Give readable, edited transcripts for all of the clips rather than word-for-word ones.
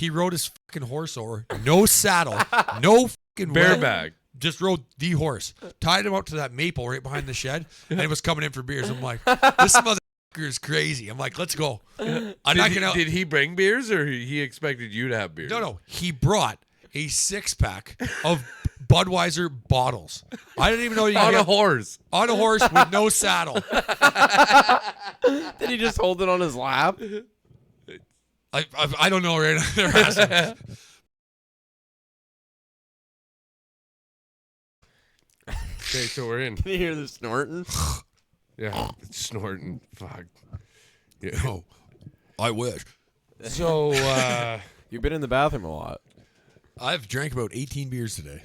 He rode his fucking horse over. No saddle. No fucking Bareback. Just rode the horse. Tied him up to that maple right behind the shed. And he was coming in for beers. I'm like, this motherfucker is crazy. I'm like, let's go. Did he bring beers or he expected you to have beers? No. He brought a 6-pack of Budweiser bottles. I didn't even know you could On a get horse. on a horse with no saddle. Did he just hold it on his lap? I don't know right now. They're asking. Okay, so we're in. Can you hear the snorting? Yeah, it's snorting. Fuck. Yeah. No, I wish. So, You've been in the bathroom a lot. I've drank about 18 beers today.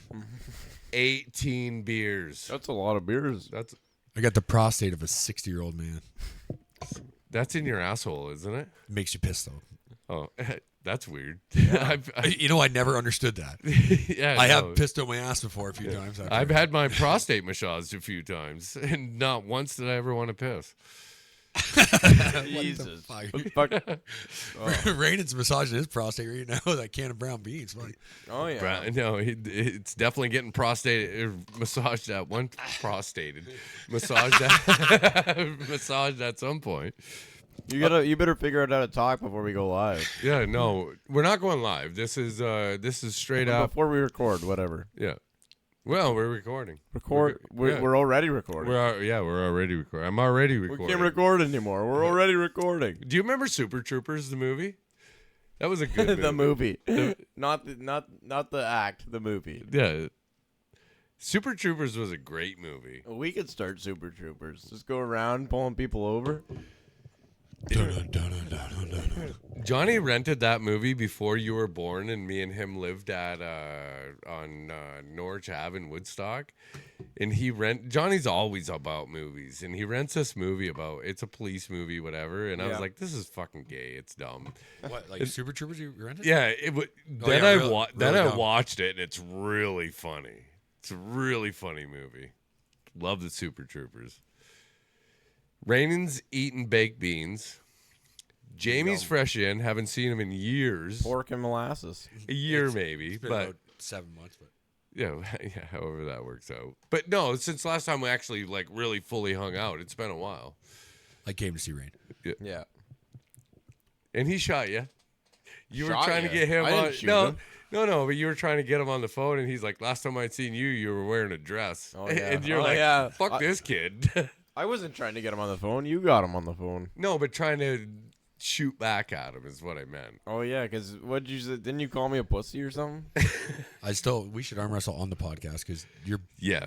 18 beers. That's a lot of beers. I got the prostate of a 60-year-old man. That's in your asshole, isn't it? Makes you pissed though. Oh, that's weird. I never understood that. Yeah, I no. have pissed on my ass before a few times. I've had my prostate massaged a few times, and not once did I ever want to piss. Jesus. Fuck? Fuck. Rainen's massaging his prostate right now with that can of brown beans. Buddy. Oh, yeah. No, it's definitely getting massaged at one massaged at some point. You better figure out how to talk before we go live. Yeah, no, we're not going live. This is straight up Before we record, whatever. Yeah. Well, we're recording. We're already recording. We're already recording. I'm already recording. We can't record anymore. We're already recording. Do you remember Super Troopers, the movie? That was a good movie. The movie, not the act. The movie. Yeah. Super Troopers was a great movie. We could start Super Troopers. Just go around pulling people over. Johnny rented that movie before you were born, and me and him lived at on Norwich Ave in Woodstock. And Johnny's always about movies, and he rents this movie it's a police movie, whatever. And I was like, this is fucking gay. It's dumb. What, like Super Troopers you rented? Yeah. Then I dumb. watched it, and it's really funny. It's a really funny movie. Love the Super Troopers. Rainen's eating baked beans. Jamie's fresh in. Haven't seen him in years. Pork and molasses. A year maybe, It's been but about 7 months. But yeah, however that works out. But no, since last time we actually really fully hung out, it's been a while. I came to see Rain. Yeah. And he shot you. You were Shot trying ya? to get him I on. didn't shoot No, him. no, but you were trying to get him on the phone, and he's like, "Last time I'd seen you, you were wearing a dress." Oh, yeah. And you're Oh, like, yeah. "Fuck this kid." I wasn't trying to get him on the phone. You got him on the phone. No, but trying to shoot back at him is what I meant. Oh yeah, because what you say? Didn't you call me a pussy or something? We should arm wrestle on the podcast because your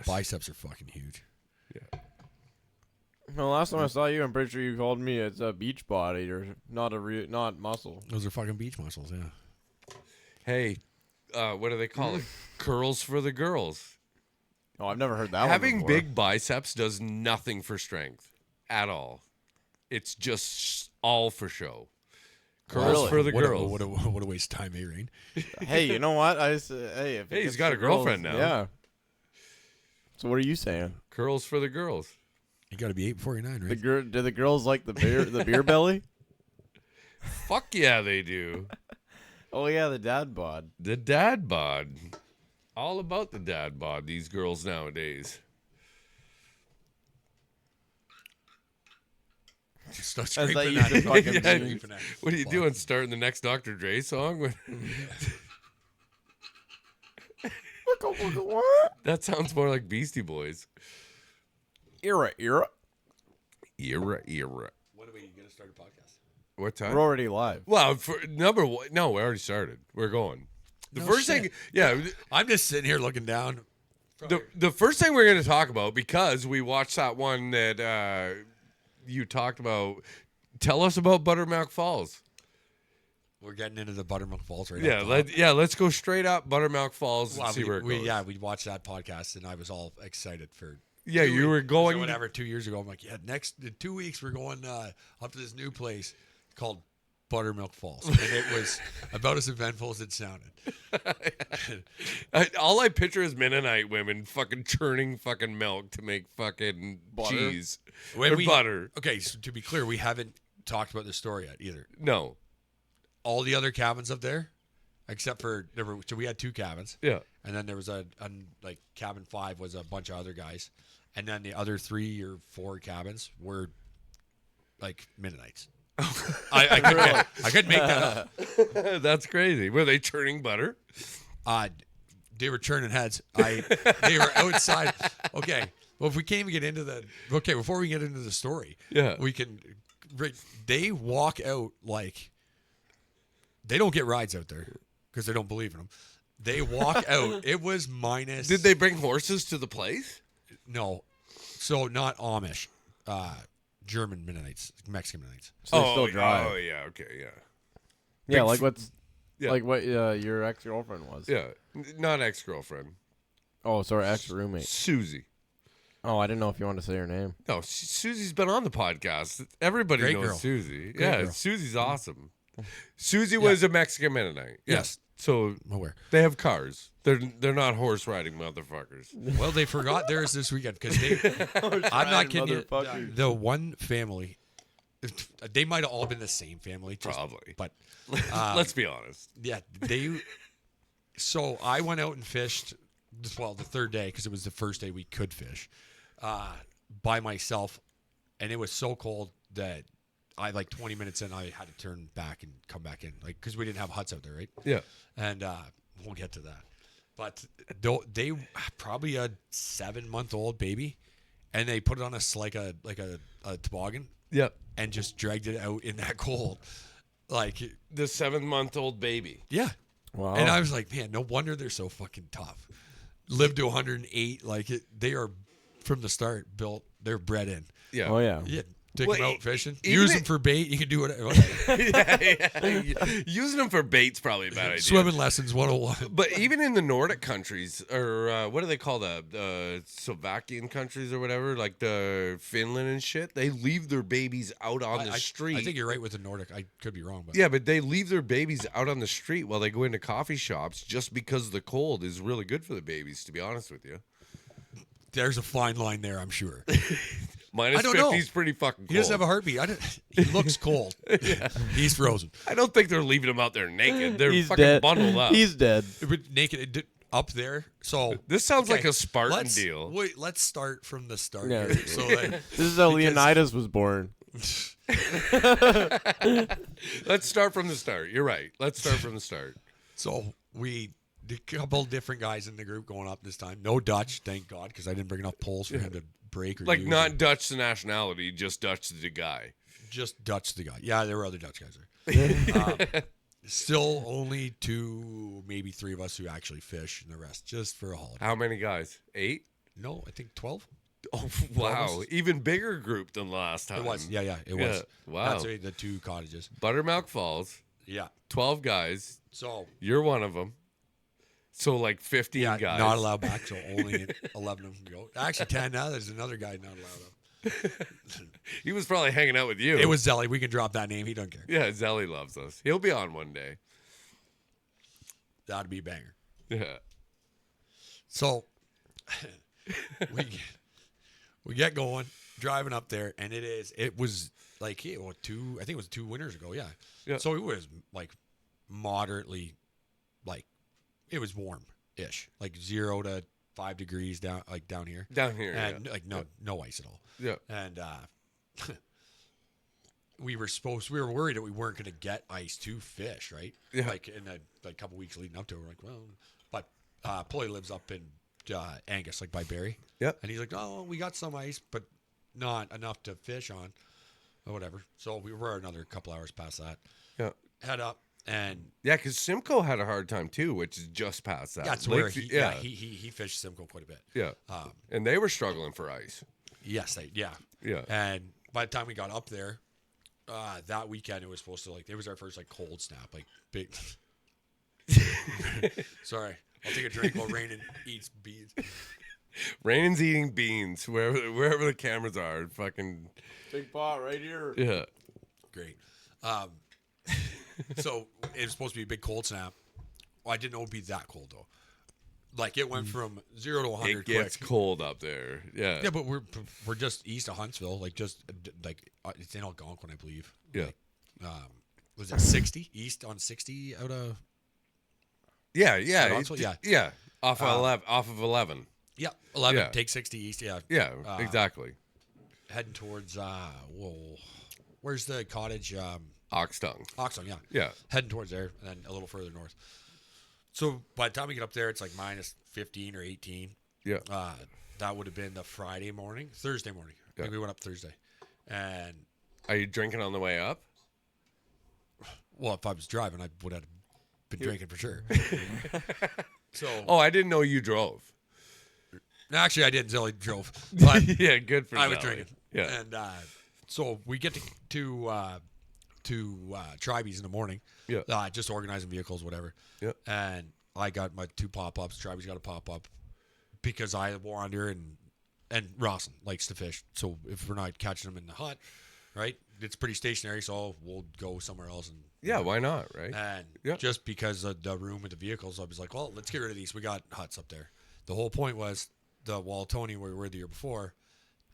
biceps are fucking huge. Yeah. No, last time I saw you, I'm pretty sure you called me it's a beach body or not muscle. Those are fucking beach muscles, yeah. Hey, what do they call it? Curls for the girls. Oh, I've never heard that Having one before. big biceps does nothing for strength at all. It's just all for show. Curls for the girls. What a waste of time, Rain. Hey, you know what? Hey, he's got a girlfriend now. Yeah. So what are you saying? Curls for the girls. You got to be 8 before you're 9, right? Do the girls like the beer belly? Fuck yeah, they do. Oh yeah, the dad bod. The dad bod. All about the dad bod, these girls nowadays. Just start I thought scraping you that. said fucking Yeah. Scraping that. What are you doing? Starting the next Dr. Dre song? What? That sounds more like Beastie Boys. Era. Era. When are we going to start a podcast? What time? We're already live. Well, for number one, no, we already started. We're going. The first thing, I'm just sitting here looking down. the first thing we're going to talk about, because we watched that one that you talked about. Tell us about Buttermilk Falls. We're getting into the Buttermilk Falls right now. Let's go straight up Buttermilk Falls and see where it goes. We watched that podcast, and I was all excited for. Yeah, you were going. So whatever, 2 years ago. I'm like, in 2 weeks, we're going up to this new place called Buttermilk Falls. And it was about as eventful as it sounded. All I picture is Mennonite women fucking churning fucking milk to make fucking cheese or butter. Okay, so to be clear, we haven't talked about this story yet either. No. All the other cabins up there, except for so we had 2 cabins. Yeah. And then there was like cabin 5 was a bunch of other guys, and then the other 3 or 4 cabins were like Mennonites. I couldn't make that up. That's crazy. Were they churning butter? They were churning heads. They were outside. Okay. Well, if we can't even get into before we get into the story, Yeah. we can. They walk out like they don't get rides out there because they don't believe in them. They walk out. It was minus. Did they bring horses to the place? No. So not Amish. German Mennonites, Mexican Mennonites. So they still drive. Oh, yeah. Okay, yeah. Yeah, Big like what your ex-girlfriend was. Yeah. Not ex-girlfriend. Oh, sorry, ex-roommate. Susie. Oh, I didn't know if you wanted to say her name. No, Susie's been on the podcast. Everybody Great knows girl. Susie. Great Yeah, girl. Susie's awesome. Susie was a Mexican Mennonite. Yeah. Yes. So I'm aware. they have cars. They're not horse riding motherfuckers. Well, they forgot theirs this weekend because I'm not kidding you. Motherfuckers. The one family, they might have all been the same family. Probably. But Let's be honest. yeah, So I went out and fished. Well, the 3rd day because it was the first day we could fish by myself, and it was so cold that I 20 minutes in I had to turn back and come back in because we didn't have huts out there, right? Yeah. And we'll get to that. But they probably a 7-month-old baby, and they put it on a toboggan Yep. and just dragged it out in that cold. Like, The 7-month-old baby. yeah. Wow. And I was like, man, no wonder they're so fucking tough. Live to 108. They are from the start built. They're bred in. Yeah. Oh yeah. Yeah. Take Well, them out fishing. even Use them for bait. You can do whatever. yeah. Using them for bait's probably a bad idea. Swimming lessons 101. But even in the Nordic countries, or what do they call the Slovakian countries or whatever, like the Finland and shit, they leave their babies out on the street. I think you're right with the Nordic. I could be wrong, but Yeah, but they leave their babies out on the street while they go into coffee shops just because the cold is really good for the babies, to be honest with you. there's a fine line there, I'm sure. Minus I don't 50 know. is pretty fucking cold. He doesn't have a heartbeat. He looks cold. He's frozen. I don't think they're leaving him out there naked. They're He's fucking dead. bundled up. He's dead. But naked up there. So This sounds like okay, a Spartan deal. Wait, let's start from the start. Yeah. Here. So This is how Leonidas was born. Let's start from the start. You're right. Let's start from the start. So we a couple different guys in the group going up this time. No Dutch, thank God, because I didn't bring enough poles for him to break or Like use not it. Dutch the nationality, just Dutch the guy. Just Dutch the guy. Yeah, there were other Dutch guys there. Still only 2, maybe 3 of us who actually fish, and the rest just for a holiday. How many guys? 8? No, I think 12. Oh wow! Even bigger group than last time. It was. Yeah, it was. Wow. That's the 2 cottages. Buttermilk Falls. Yeah. 12 guys. So You're one of them. So like 15 yeah, guys. not allowed back. So only 11 of them can go. Actually, 10 now. There's another guy not allowed up. He was probably hanging out with you. It was Zelly. We can drop that name. He doesn't care. Yeah, Zelly loves us. He'll be on one day. That'd be a banger. Yeah. So we get going, driving up there, and it was like I think it was 2 winters ago, yeah. So it was like moderately, like it was warm-ish, like 0 to 5 degrees down here. Down here, And yeah. like no ice at all. Yeah. And we were worried that we weren't going to get ice to fish, right? Yeah. Like in a couple weeks leading up to it, we're like, well, but Pulley lives up in Angus, like by Barrie. Yep. And he's like, oh, we got some ice, but not enough to fish on or whatever. So we were another couple hours past that. Yeah. Head up and Yeah, because Simcoe had a hard time too, which is just past that. that's where Lakeview- he fished Simcoe quite a bit. Yeah. And they were struggling for ice. Yes, Yeah. And by the time we got up there, that weekend it was supposed to it was our first cold snap, big. Sorry, I'll take a drink while Rainen eats beans. Rainen's eating beans wherever the cameras are. Fucking Big pot right here. yeah. Great. So it was supposed to be a big cold snap. Well, I didn't know it'd be that cold though. Like it went from 0 to 100 It gets quick. cold up there. Yeah. Yeah, but we're just east of Huntsville, it's in Algonquin, I believe. Yeah. Was it 60 east on 60 out of Yeah. Yeah. Off of 11. Yeah, 11. Yeah. Take 60 east. Yeah, Yeah, exactly. heading towards where's the cottage? Oxtongue. Oxon. Yeah, Yeah. heading towards there, and then a little further north. So by the time we get up there, it's like minus 15 or 18. Yeah. That would have been the Thursday morning. I think we went up Thursday, and Are you drinking on the way up? well, if I was driving, I would have been drinking for sure. So, Oh, I didn't know you drove. actually, I didn't. Zelly drove, but Yeah, good for I was Zelly. drinking. Yeah. And so we get to Tribe's in the morning. Yeah. Just organizing vehicles, whatever. Yeah. And I got my 2 pop-ups. Tribe's got a pop-up because I wander and Rawson likes to fish. So if we're not catching them in the hut, right, it's pretty stationary. So we'll go somewhere else and. Yeah, why not, right? And Yeah. just because of the room with the vehicles, I was like, well, let's get rid of these. We got huts up there. The whole point was the Waltoni where we were the year before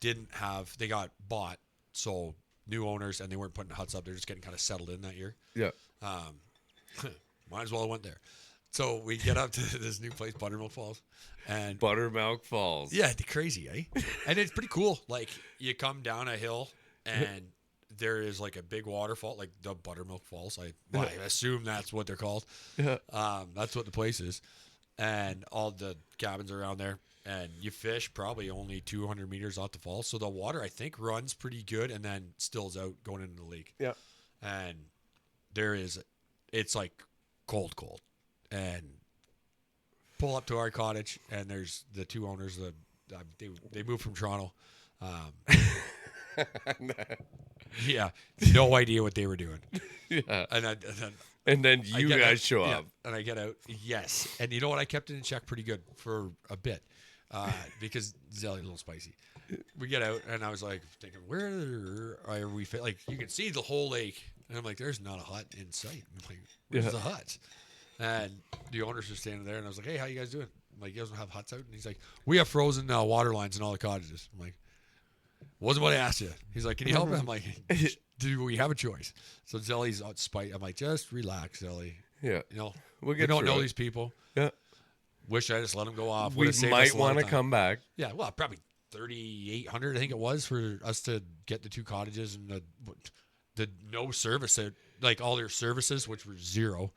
they got bought. So new owners, and they weren't putting huts up. They're just getting kind of settled in that year. Yeah. Might as well have went there. So we get up to this new place, Buttermilk Falls. And Buttermilk Falls. yeah, crazy, eh? And it's pretty cool. Like you come down a hill and there is like a big waterfall, like the Buttermilk Falls. I assume that's what they're called. Yeah. That's what the place is. And all the cabins are around there. And you fish probably only 200 meters off the falls. So the water, I think, runs pretty good and then stills out going into the lake. Yeah. And it's like cold. And pull up to our cottage, and there's the 2 owners. They moved from Toronto. Yeah, no idea what they were doing. Yeah. And then I you get guys out, show yeah, up. and I get out. Yes, and you know what? I kept it in check pretty good for a bit because Zelly a little spicy. We get out, and I was like thinking, where are we? Like you can see the whole lake, and I'm like, there's not a hut in sight. I'm like, where's the hut? And the owners are standing there, and I was like, hey, how you guys doing? I'm like, you guys don't have huts out? And he's like, we have frozen water lines in all the cottages. I'm like, wasn't what I asked you. He's like, can you help me? I'm like, do we have a choice? So Zelly's on spite. I'm like, just relax, Zelly. Yeah. You know, We'll we get don't through know it. these people. Yeah. Wish I just let them go off. We Would've saved might us a lot want of to time. come back. Yeah, well, probably 3,800, I think it was, for us to get the 2 cottages and the no service, like all their services, which were 0.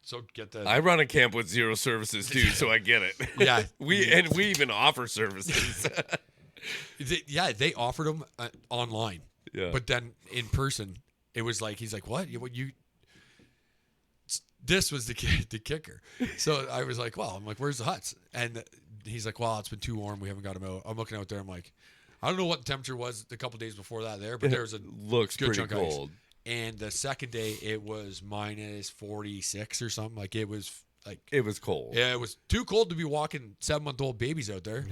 So get the I run a camp with 0 services too, so I get it. Yeah. we even offer services. they offered them online. Yeah. But then in person, it was like he's like, "What? You?" This was the kicker. So I was like, "Well," I'm like, "Where's the huts?" And he's like, "Well, it's been too warm. We haven't got them out." I'm looking out there. I'm like, I don't know what the temperature was a couple days before that there, but there was a Looks good pretty chunk of ice. cold. And the second day, it was minus 46 or something. Like it was like It was cold. yeah, it was too cold to be walking 7-month-old babies out there.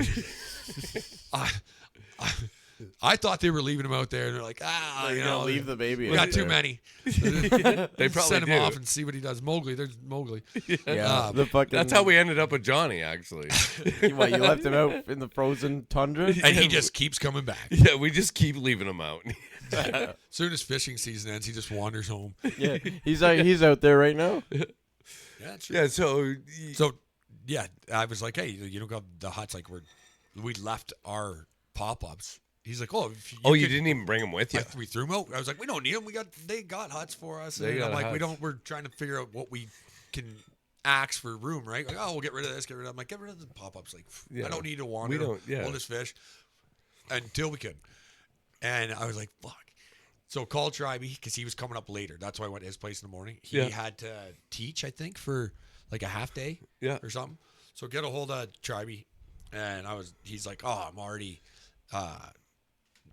I thought they were leaving them out there, and they're like, You know, leave the baby. we out got too there. many. They probably Send him do. off and see what he does. Mowgli, there's Mowgli. Yeah, the fucking. That's how we ended up with Johnny, actually. What, you left him out in the frozen tundra? And he just keeps coming back. Yeah, we just keep leaving him out. Soon as fishing season ends, he just wanders home. Yeah, he's out there right now. Yeah, true. Yeah, so So, yeah, I was like, hey, you don't got the huts like we left our pop-ups. He's like, oh, if you didn't even bring him with you. We threw them out. I was like, we don't need them. They got huts for us. They And got I'm like, huts. we're trying to figure out what we can axe for room, right? Like, oh, we'll get rid of this, get rid of that. I'm like, get rid of the pop-ups. Like, Yeah. I don't need to wander. We don't- yeah. We'll just fish until we could. And I was like, fuck. So called Tribey because he was coming up later. That's why I went to his place in the morning. He Yeah. had to teach, I think, for like a half day Yeah. or something. So get a hold of Tribey, and he's like, oh, I'm already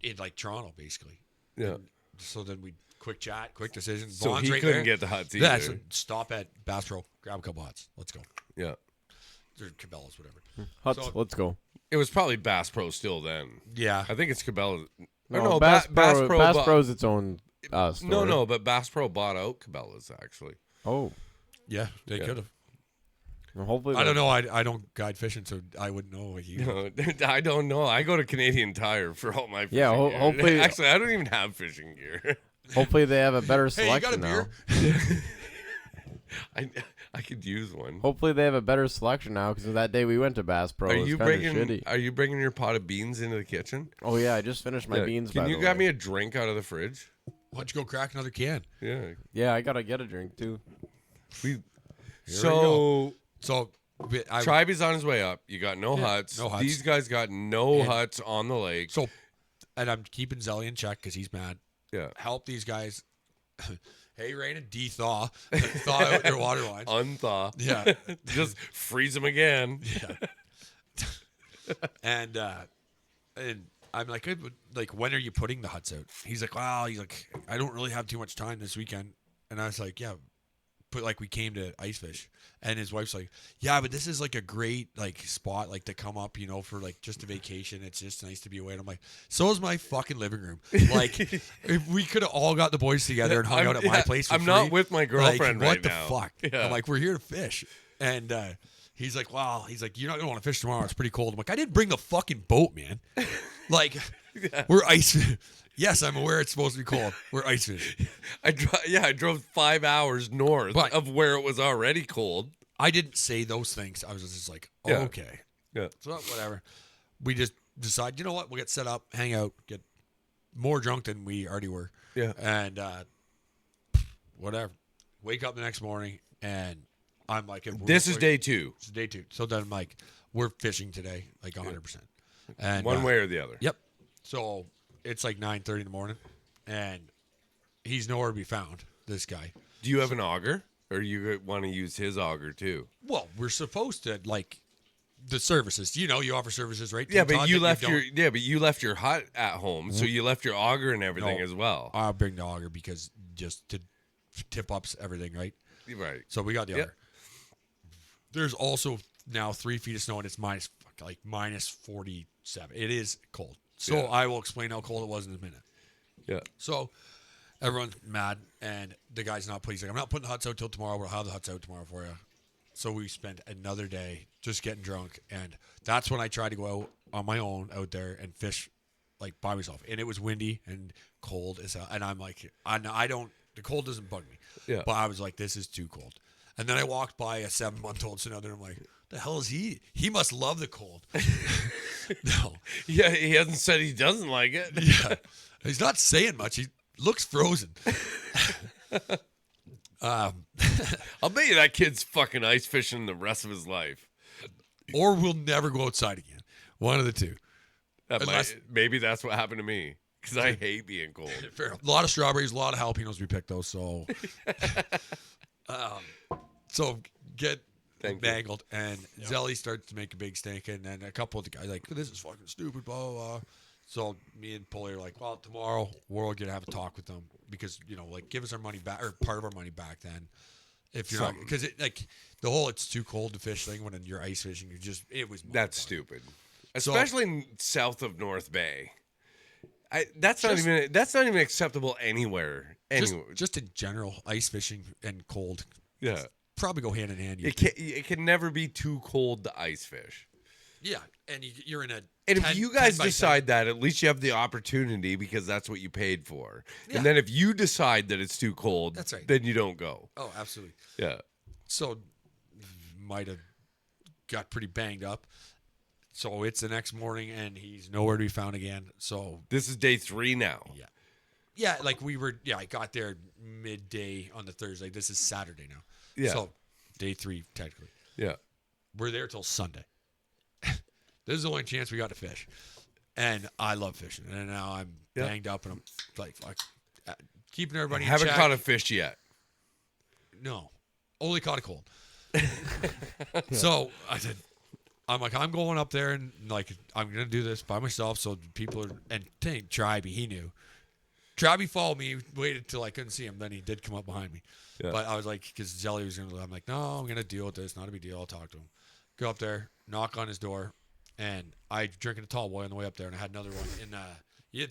in like Toronto, basically. Yeah. And so then we quick chat, quick decision. So Vaughn's he right couldn't there. get the huts either. Yeah, so stop at Bass Pro, grab a couple huts. Let's go. Yeah. Or Cabela's, whatever. Huts, So- let's go. It was probably Bass Pro still then. Yeah. I think it's Cabela. No, Bass Pro. Bass bought- Pro's its own store. No, but Bass Pro bought out Cabela's actually. Oh, Yeah, they Yeah. could have. well, hopefully. I don't know. I don't guide fishing, so I wouldn't know. What you No, I don't know. I go to Canadian Tire for all my fishing Yeah, gear. hopefully- Actually, I don't even have fishing gear. Hopefully they have a better Hey, you got a selection now. beer? I could use one. Hopefully they have a better selection now because that day we went to Bass Pro, Are it was you kind of bringing? shitty. Are you bringing your pot of beans into the kitchen? Oh yeah, I just finished my Yeah. beans. Can by you the grab way. me a drink out of the fridge? Why don't you go crack another can? Yeah. Yeah, I gotta get a drink too. We. we So So Tribe is on his way up. You got no Yeah, huts. no huts. These guys got no And- huts on the lake. So, and I'm keeping Zelly in check because he's mad. Yeah. Help these guys. Hey, Rainen, thaw out their water lines. Unthaw. Yeah. Just freeze them again. Yeah. and I'm like, "Good, but, like, when are you putting the huts out? He's like, well, I don't really have too much time this weekend. And I was like, yeah, but like we came to ice fish. And his wife's like, yeah, but this is like a great like spot like to come up, for like just a vacation. It's just nice to be away. And I'm like, so is my fucking living room. Like, if we could have all got the boys together and hung out at my place for I'm free, not with my girlfriend like, right what the now. fuck? Yeah. I'm like, we're here to fish. And he's like, wow. He's like, you're not gonna want to fish tomorrow. It's pretty cold. I'm like, I didn't bring the fucking boat, man. Like, we're ice. Yes, I'm aware it's supposed to be cold. We're ice fishing. I drove 5 hours north But- of where it was already cold. I didn't say those things. I was just like, oh, Yeah. okay. Yeah. So whatever. We just decide, you know what? We'll get set up, hang out, get more drunk than we already were. Yeah. And whatever. Wake up the next morning and I'm like, This is day 2. It's day 2. So then I'm like, we're fishing today, like 100%. And One way or the other. Yep. So it's like 9:30 in the morning, and he's nowhere to be found. This guy. Do you have an auger? Or you want to use his auger too? Well, we're supposed to like the services. You offer services, right? Yeah, Todd, but you that left don't- you left your hut at home, so you left your auger and everything No. as well. I'll bring the auger because just to tip ups everything, right? Right. So we got the Yep. auger. There's also now 3 feet of snow, and it's minus 47. It is cold. So Yeah. I will explain how cold it was in a minute. Yeah. So everyone's mad, and the guy's not pleased. Like, I'm not putting the huts out till tomorrow. We'll have the huts out tomorrow for you. So we spent another day just getting drunk, and that's when I tried to go out on my own out there and fish, like by myself. And it was windy and cold as hell. And I'm like, I don't. The cold doesn't bug me. Yeah. But I was like, this is too cold. And then I walked by a 7-month-old Sonother, and I'm like, the hell is he? He must love the cold. No. Yeah, he hasn't said he doesn't like it. Yeah. He's not saying much. He looks frozen. I'll bet you that kid's fucking ice fishing the rest of his life. Or we'll never go outside again. One of the two. Unless- Maybe that's what happened to me because I hate being cold. Fair enough. A lot of strawberries, a lot of jalapenos we picked, though. So, so get Thank you. mangled, and Zelly starts to make a big stink, and then a couple of the guys like, this is fucking stupid, blah, blah, blah. So me and Pulley are like, well, tomorrow we're going to have a talk with them because, like, give us our money back, or part of our money back then. If you're not, because the whole it's too cold to fish thing when you're ice fishing, it was That's mind-boggling. stupid, especially south of North Bay. That's not even acceptable anywhere. Just in general, ice fishing and cold Yeah, probably go hand in hand. it can never be too cold to ice fish. Yeah, and you're in a. And 10 if you guys 10 by 10. decide that, at least you have the opportunity because that's what you paid for. Yeah. And then if you decide that it's too cold, That's right. then you don't go. Oh, absolutely. Yeah. So might have got pretty banged up. So it's the next morning, and he's nowhere to be found again. So This is day 3 now. yeah, like I got there midday on the Thursday. This is Saturday now. Yeah. So day 3 technically. Yeah. We're there till Sunday. This is the only chance we got to fish, and I love fishing. And now I'm banged up, and I'm like, fuck, keeping everybody. in Haven't check. caught a fish yet. No, only caught a cold. So I said, I'm like, I'm going up there and like I'm gonna do this by myself. So people are and Tribey, he knew. Tribey followed me, waited till I couldn't see him. Then he did come up behind me. Yeah. But I was like, because Zelly was gonna. I'm like, no, I'm gonna deal with this. Not a big deal. I'll talk to him. Go up there, knock on his door, and I drinking a tall boy on the way up there, and I had another one in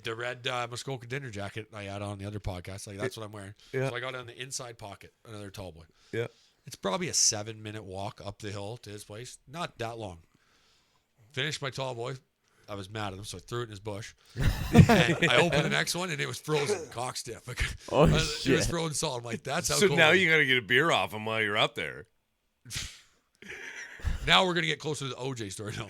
the red Muskoka dinner jacket I had on the other podcast. Like that's what I'm wearing. Yeah. So I got it on the inside pocket, another tall boy. Yeah. It's probably a 7-minute walk up the hill to his place. Not that long. Finished my tall boy. I was mad at him, so I threw it in his bush. And I opened the next one, and it was frozen cock stiff. Like, Oh, it shit. was frozen solid. I'm like, that's how So cold. now you got to get a beer off him while you're up there. Now we're gonna get closer to the OJ story. No.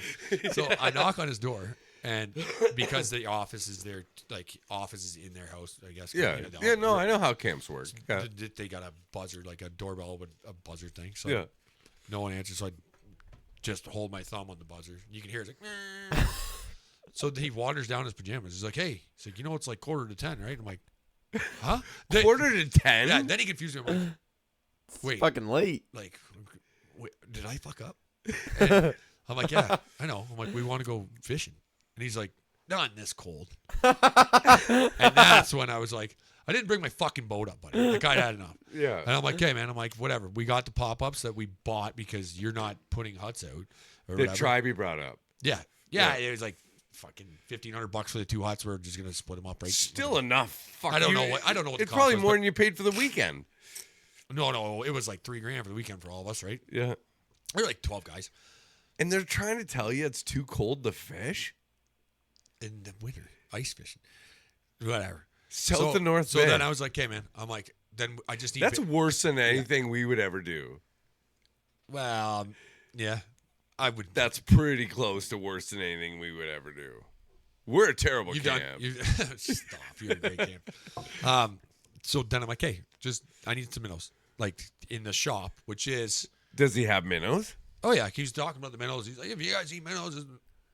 So I knock on his door, and because the office is there, like office is in their house, I guess. Yeah. You know, Yeah, no, I know how camps work. Yeah. They got a buzzer, like a doorbell with a buzzer thing. So Yeah. no one answers. So I just hold my thumb on the buzzer. You can hear it's like. So he wanders down his pajamas. He's like, "Hey," he's like, "You know it's like 9:45, right?" I'm like, "Huh?" Then- 9:45? Yeah. Then he confused me. I'm like, "Wait, Fucking late. like, wait, did I fuck up?" And I'm like, "Yeah, I know." I'm like, "We want to go fishing," and he's like, "Not in this cold." And that's when I was like, I didn't bring my fucking boat up, buddy. The guy had enough. Yeah. And I'm like, "Okay, man." I'm like, "Whatever. We got the pop-ups that we bought because you're not putting huts out or The whatever." tribe he brought up. Yeah. It was like fucking $1,500 for the 2 huts. We're just gonna split them up, right? Still enough. Fuck I don't you. know what the It's cost probably was, more but- than you paid for the weekend. No, it was like $3,000 for the weekend for all of us, right? Yeah. We were like 12 guys And they're trying to tell you it's too cold to fish? in the winter, ice fishing, whatever. South and North So Bay. then I was like, "Okay, man." I'm like, "Then I just need." That's worse than anything we would ever do. Well, yeah, I would. That's pretty close to worse than anything we would ever do. We're a terrible You've camp. done. Stop. You're a great camp. So then I'm like, "Hey, I need some minnows, like in the shop, which is." Does he have minnows? Oh yeah, he's talking about the minnows. He's like, "If you guys eat minnows,"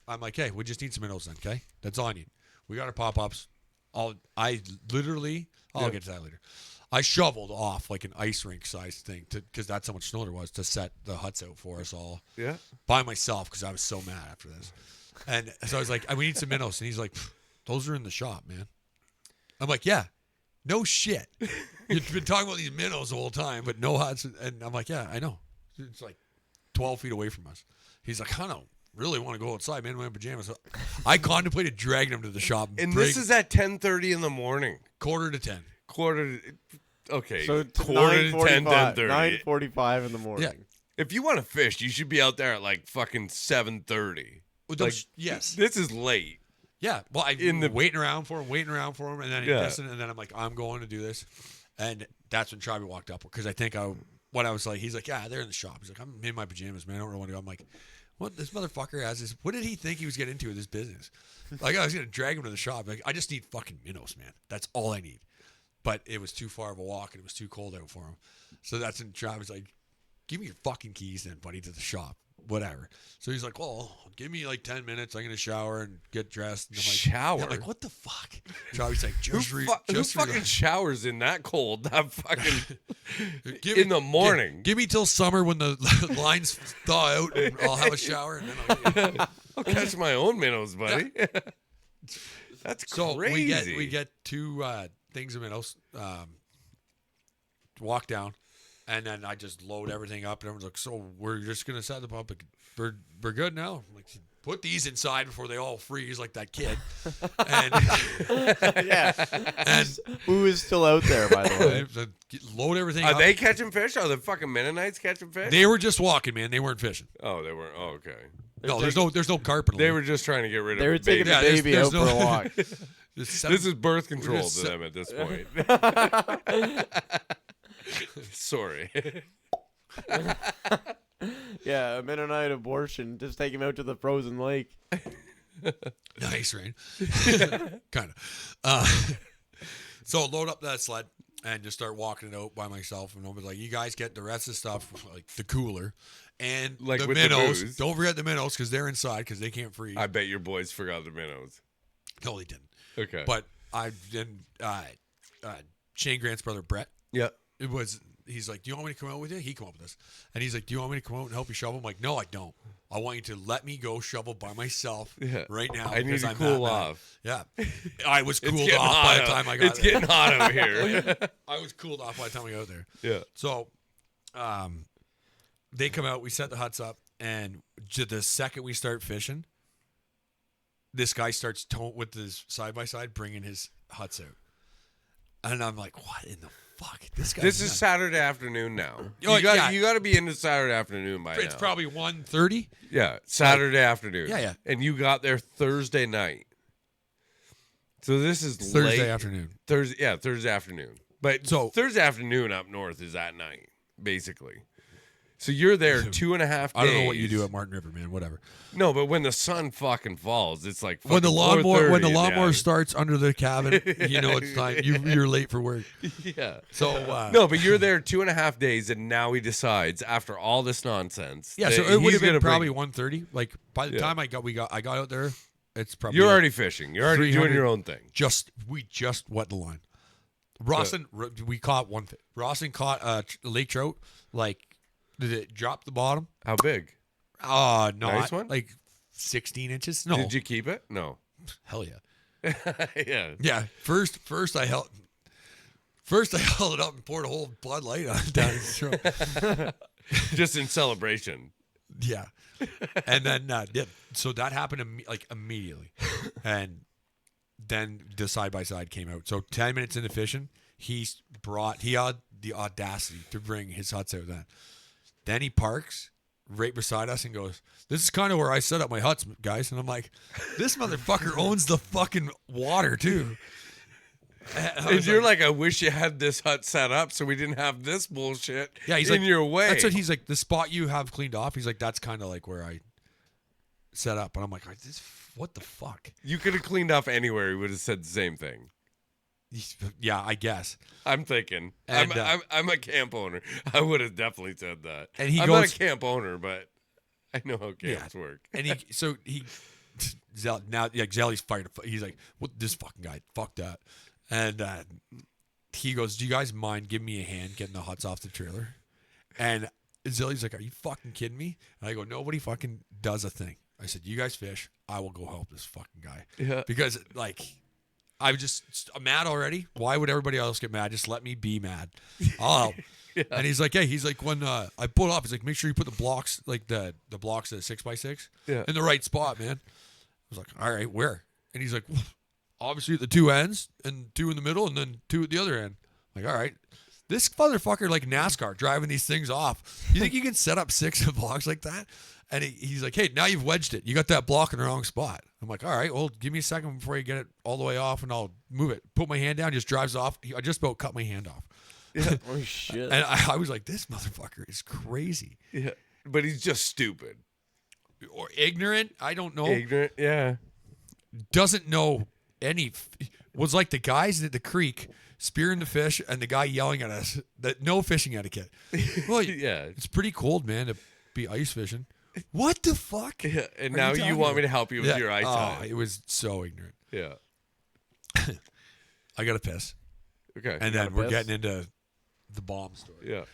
I'm like, "Hey, we just need some minnows then, okay? That's all I need. We got our pop-ups. I'll get to that later. I shoveled off like an ice rink size thing because that's how much snow there was to set the huts out for us all Yeah. by myself because I was so mad after this. And so I was like, "We need some minnows," and he's like, "Those are in the shop, man." I'm like, "Yeah, no shit. You've been talking about these minnows the whole time, but no huts." And I'm like, "Yeah, I know. It's like 12 feet away from us." He's like, "I don't really want to go outside, man. I'm in pajamas." So I contemplated dragging him to the shop. And this is at 10:30 in the morning. 9:45. Okay. So quarter to 10, 10:30. 9:45 in the morning. Yeah. If you want to fish, you should be out there at like fucking 7:30. Well, Like, yes. This is late. Yeah. Well, I've In the- been waiting around for him, and then Yeah. and then I'm like, "I'm going to do this," and that's when Travi walked up because I think what I was like, he's like, "Yeah, they're in the shop." He's like, "I'm in my pajamas, man. I don't really want to go." I'm like, "What? This motherfucker has this. What did he think he was getting into with this business?" Like I was gonna drag him to the shop. Like I just need fucking minnows, man. That's all I need. But it was too far of a walk and it was too cold out for him. So that's when Travis like, "Give me your fucking keys then, buddy, to the shop. Whatever." So he's like, "Well, give me like 10 minutes. I'm gonna shower and get dressed." And I'm like, Shower? Yeah, like, what the fuck? Travis like, Who, who fucking showers in that cold? That fucking in the morning. Give me till summer when the lines thaw out and I'll have a shower and then I'll catch my own minnows, buddy. That's So crazy. we get 2 things of minnows, walk down, and then I just load everything up, and everyone's like, "So we're just gonna set the pump. We're good now." I'm like, "Put these inside before they all freeze like that kid." And Yeah. and Who is still out there, by the way? load everything Are up. they catching fish? Are the fucking Mennonites catching fish? They were just walking, man. They weren't fishing. Oh, they weren't. Oh, okay. No, there's no carp in the They lake. were just trying to get rid of They were taking baby. the there's- baby there's out no- for a walk. There's 7 This is birth control just to them at this point. Sorry. Yeah, a Mennonite abortion. Just take him out to the frozen lake. Nice, Rain. Kind of. So load up that sled and just start walking it out by myself. And I'll be like, "You guys get the rest of the stuff, like the cooler and Like the with the minnows. booze. Don't forget the minnows because they're inside because they can't freeze." I bet your boys forgot the minnows. No, they didn't. Okay. But I then Shane Grant's brother Brett. yeah. He's like, "Do you want me to come out with you?" He come up with us, and he's like, "Do you want me to come out and help you shovel?" I'm like, "No, I don't. I want you to let me go shovel by myself Yeah. right now. I need because to I'm cool that mad." off. Yeah, I was It's cooled getting off hot by the out- time I got It's there. getting hot out here. I was cooled off by the time I got there. Yeah. So, they come out. We set the huts up, and the second we start fishing, this guy starts with his side by side, bringing his huts out, and I'm like, "What in the fuck, this guy. This is Saturday afternoon now. Oh, You got yeah. you got to be into Saturday afternoon by now. It's probably 1:30. Yeah, Saturday afternoon. Yeah. And you got there Thursday night. So this is Thursday late. afternoon. Thursday afternoon. But So- Thursday afternoon up north is at night, basically. So you're there 2.5 days. I don't know what you do at Martin River, man. Whatever. No, but when the sun fucking falls, it's like When the fucking lawnmower 4:30 starts under the cabin, you know it's time. You're late for work. Yeah. So No, but you're there 2.5 days, and now he decides after all this nonsense. yeah. So that it would he's have been gonna probably bring- 1:30. Like by the Yeah. time I got out there, it's probably You're like already fishing. You're already doing 300 your own thing. we just wet the line. Rawson, we caught one thing. Rawson caught a lake trout. Like, did it drop the bottom? How big? Not Nice one? like 16 inches. No, Did you keep it? No. hell yeah. Yeah. Yeah. First I held it up and poured a whole Bud Light on it down his throat. Just in celebration. Yeah. And then so that happened immediately. And then the side by side came out. So 10 minutes into fishing, he had the audacity to bring his huts out then. Then he parks right beside us and goes, "This is kind of where I set up my huts, guys." And I'm like, "This motherfucker owns the fucking water too." And you're like, I wish you had this hut set up so we didn't have this bullshit he's in like, your way. That's what he's like. The spot you have cleaned off, he's like, that's kind of like where I set up. And I'm like, what the fuck? You could have cleaned off anywhere. He would have said the same thing. Yeah, I guess. I'm thinking. And, I'm a camp owner. I would have definitely said that. And he I'm goes, not a camp owner, but I know how camps work. And Zelly's fired. He's like, "What? This fucking guy? Fuck that." And he goes, "Do you guys mind giving me a hand getting the huts off the trailer?" And Zelly's like, "Are you fucking kidding me?" And I go, "Nobody fucking does a thing." I said, "You guys fish. I will go help this fucking guy." Yeah. Because I'm mad already. Why would everybody else get mad? Just let me be mad. I'll help. Yeah. And he's like, "Hey," he's like, when I pull off, he's like, "Make sure you put the blocks, like the blocks at 6x6, Yeah. in the right spot, man." I was like, "All right, where?" And he's like, "Well, obviously at the two ends, and 2 in the middle, and then 2 at the other end." I'm like, all right. This motherfucker like NASCAR driving these things off. You think you can set up 6 blocks like that? And he's like, "Hey, now you've wedged it. You got that block in the wrong spot." I'm like, "All right, well, give me a second before you get it all the way off, and I'll move it." Put my hand down, just drives off. I just about cut my hand off. Yeah. Oh shit. And I was like, this motherfucker is crazy. Yeah. But he's just stupid. Or ignorant. I don't know. Ignorant. Yeah. Doesn't know any. Was like the guys at the creek spearing the fish and the guy yelling at us that no fishing etiquette. Well, Yeah. it's pretty cold, man, to be ice fishing. What the fuck? Yeah. And are now you you want me to help you with Yeah. your eyesight. Oh, it was so ignorant. Yeah. I got to piss. Okay. And gotta then we're piss? getting into the bomb story. Yeah.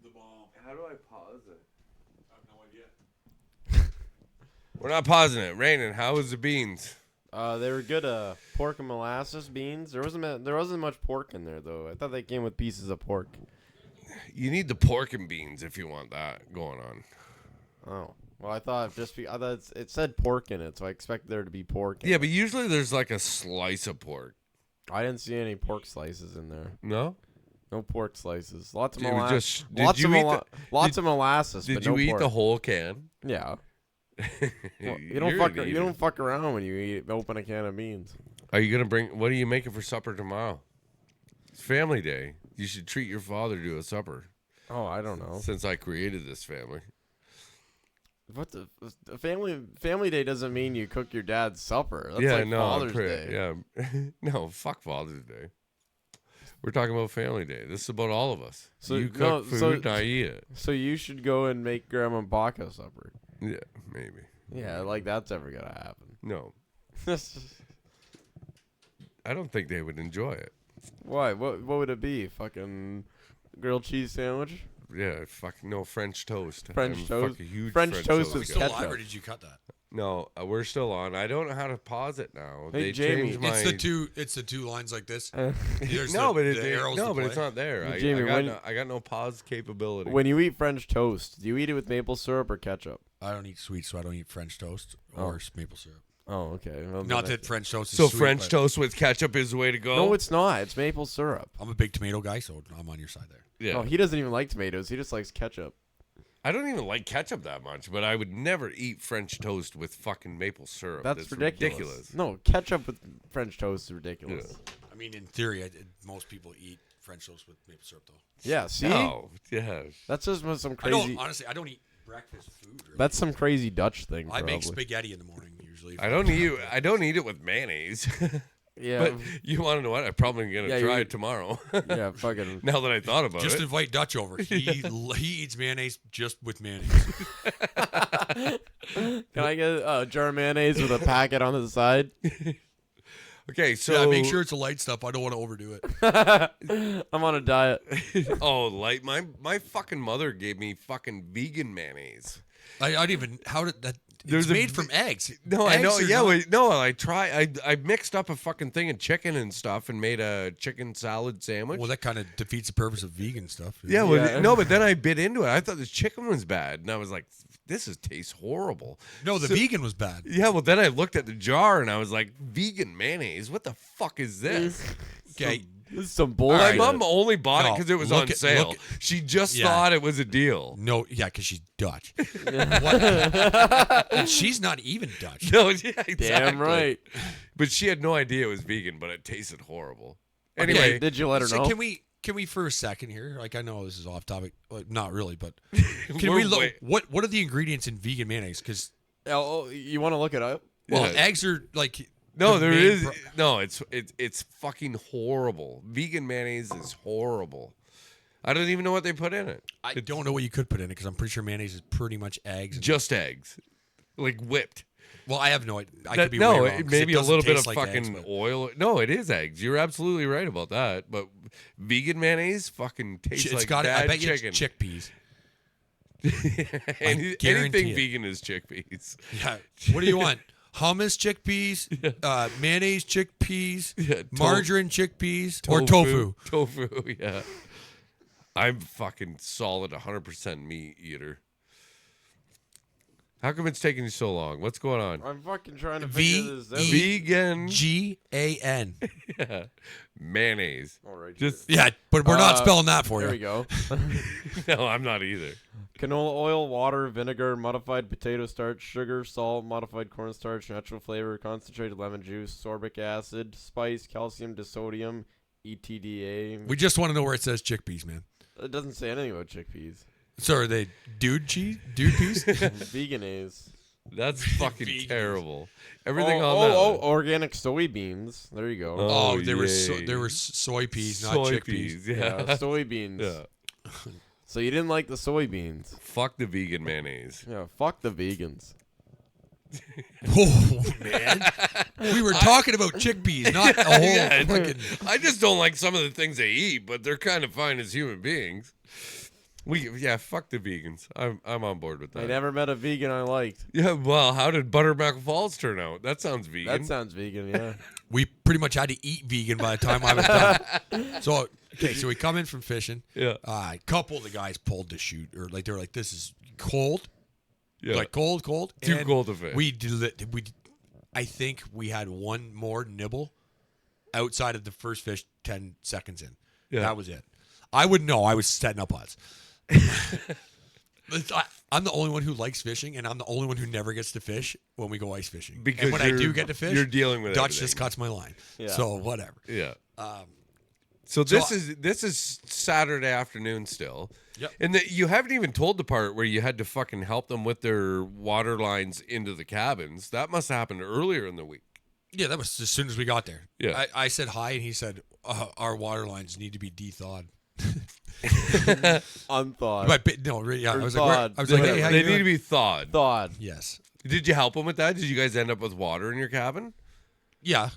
The bomb. How do I pause it? I have no idea. We're not pausing it. Rainen, how was the beans? They were good. Pork and molasses beans. There wasn't much pork in there though. I thought they came with pieces of pork. You need the pork and beans if you want that going on. Oh, well, I thought it said pork in it, so I expected there to be pork. Yeah, but usually there's like a slice of pork. I didn't see any pork slices in there. No? No pork slices. Lots of It was molasses. just- did you eat Lots did- of molasses. Did but you no eat pork. the whole can? Yeah. Well, you You're don't an fuck. You eater. don't fuck around when you open a can of beans. Are you gonna bring? What are you making for supper tomorrow? It's family day. You should treat your father to a supper. Oh, I don't know. Since I created this family. What the family day doesn't mean you cook your dad's supper. That's yeah, like no, Father's Day. Yeah, no, fuck Father's Day. We're talking about family day. This is about all of us. So- You cook no, food, and I eat it. So you should go and make Grandma and Baca supper. Yeah, maybe. Yeah, like that's ever gonna happen. No, I don't think they would enjoy it. Why? What would it be? Fucking grilled cheese sandwich? Yeah, fucking no French toast. French I'm toast? fucking huge French French toast Are we with guy. still ketchup. live or did you cut that? No, we're still on. I don't know how to pause it now. Hey, they Jamie. changed my. It's the two lines like this. Uh, There's no, but the arrows to but play. it's not there. Hey, I, Jamie, I got no pause capability. when you eat French toast, do you eat it with maple syrup or ketchup? I don't eat sweet, so I don't eat French toast or maple syrup. Oh, okay. Well, Not then that French toast is So sweet, French but toast with ketchup is the way to go. No, it's not. It's maple syrup. I'm a big tomato guy, so I'm on your side there. yeah. No, he doesn't even like tomatoes. He just likes ketchup. I don't even like ketchup that much, but I would never eat French toast with fucking maple syrup. That's ridiculous. No, ketchup with French toast is ridiculous. Yeah. I mean, in theory, most people eat French toast with maple syrup, though. Yeah, see? No, yeah. That's just some I crazy. don't honestly. I don't eat breakfast food. Really. That's some crazy Dutch thing. I make probably. spaghetti in the morning usually. I don't eat it with mayonnaise. Yeah, But you want to know what? I'm probably gonna Yeah, try you- it tomorrow. yeah, fucking. Now that I thought about Just it. invite Dutch over. He eats mayonnaise just with mayonnaise. Can I get a jar of mayonnaise with a packet on the side? Okay, so Yeah, make sure it's a light stuff. I don't want to overdo it. I'm on a diet. Oh, like my fucking mother gave me fucking vegan mayonnaise. I don't even. How did that? There's It's a made v- from eggs. No, I Eggs know. are Yeah, not- wait, no. I mixed up a fucking thing of chicken and stuff and made a chicken salad sandwich. Well, that kind of defeats the purpose of vegan stuff. yeah, well, Yeah. no, but then I bit into it. I thought this chicken was bad, and I was like, "This tastes horrible." No, the So- vegan was bad. Yeah, well, then I looked at the jar and I was like, "Vegan mayonnaise? What the fuck is this?" Okay. This is some My bullshit. mom only bought it No, because it was look on at- sale. look She just Yeah. thought it was a deal. No, yeah, because she's Dutch. And she's not even Dutch. No, yeah, exactly. Damn right. But she had no idea it was vegan, but it tasted horrible. Okay, Anyway, Did you let her So know? can we for a second here? Like I know this is off topic, well, not really, but can we're we look? way- What are the ingredients in vegan mayonnaise? Because Oh, you want to look it up? well, Yeah. eggs are like No, the there main is pro- no. It's fucking horrible. Vegan mayonnaise is horrible. I don't even know what they put in it. I don't know what you could put in it because I'm pretty sure mayonnaise is pretty much eggs. and- Just eggs, like whipped. well, I have no idea. I That- could be no, way wrong, it 'cause maybe a doesn't little bit taste of like fucking eggs, but- oil. No, it is eggs. You're absolutely right about that. But vegan mayonnaise fucking tastes It's like got. bad I bet chicken. you it's chickpeas. Anything guarantee it. vegan is chickpeas. Yeah. What do you want? Hummus chickpeas, mayonnaise chickpeas, Yeah, margarine chickpeas, or tofu. Tofu, yeah. I'm fucking solid 100% meat eater. How come it's taking you so long? What's going on? I'm fucking trying to V- figure this out. E- Vegan GAN. yeah. Mayonnaise. All right, Just Yeah, but we're not Uh, spelling that for there we you. go. no, I'm not either. Canola oil, water, vinegar, modified potato starch, sugar, salt, modified cornstarch, natural flavor, concentrated lemon juice, sorbic acid, spice, calcium, disodium, ETDA. We just want to know where it says chickpeas, man. It doesn't say anything about chickpeas. So are they dude peas? Veganese. That's fucking Vegans. terrible. Everything on that. Oh, organic soybeans. There you go. Oh, there were yay. soy peas, not Soy chickpeas. peas, yeah, yeah. soybeans. Yeah. So you didn't like the soybeans. Fuck the vegan mayonnaise. Yeah, fuck the vegans. Oh man, we were talking about chickpeas, not a whole Yeah, fucking. I just don't like some of the things they eat, but they're kind of fine as human beings. Fuck the vegans. I'm on board with I that. never met a vegan I liked. Yeah, well, how did Buttermilk Falls turn out? That sounds vegan. That sounds vegan, yeah. We pretty much had to eat vegan by the time I was done. So okay, so we come in from fishing. Yeah. A couple of the guys pulled the chute, or like they were like, "This is cold, Yeah. like cold." Too And cold to fish. I think we had one more nibble outside of the first fish 10 seconds in. Yeah. That was it. I would know. I was setting up odds. I'm the only one who likes fishing, and I'm the only one who never gets to fish when we go ice fishing. Because and when I you're- do get to fish, you're dealing with Dutch everything. just cuts my line. Yeah. So whatever. Yeah. Um, So So this is Saturday afternoon still. Yep. And you haven't even told the part where you had to fucking help them with their water lines into the cabins. That must have happened earlier in the week. yeah, that was as soon as we got there. Yeah. I said hi, and he said our water lines need to be de-thawed. Unthawed. But no, really, yeah. Or I was like, where- thawed. I was like, hey, how they you need to doing? be thawed. Thawed. Yes. Did you help them with that? Did you guys end up with water in your cabin? Yeah.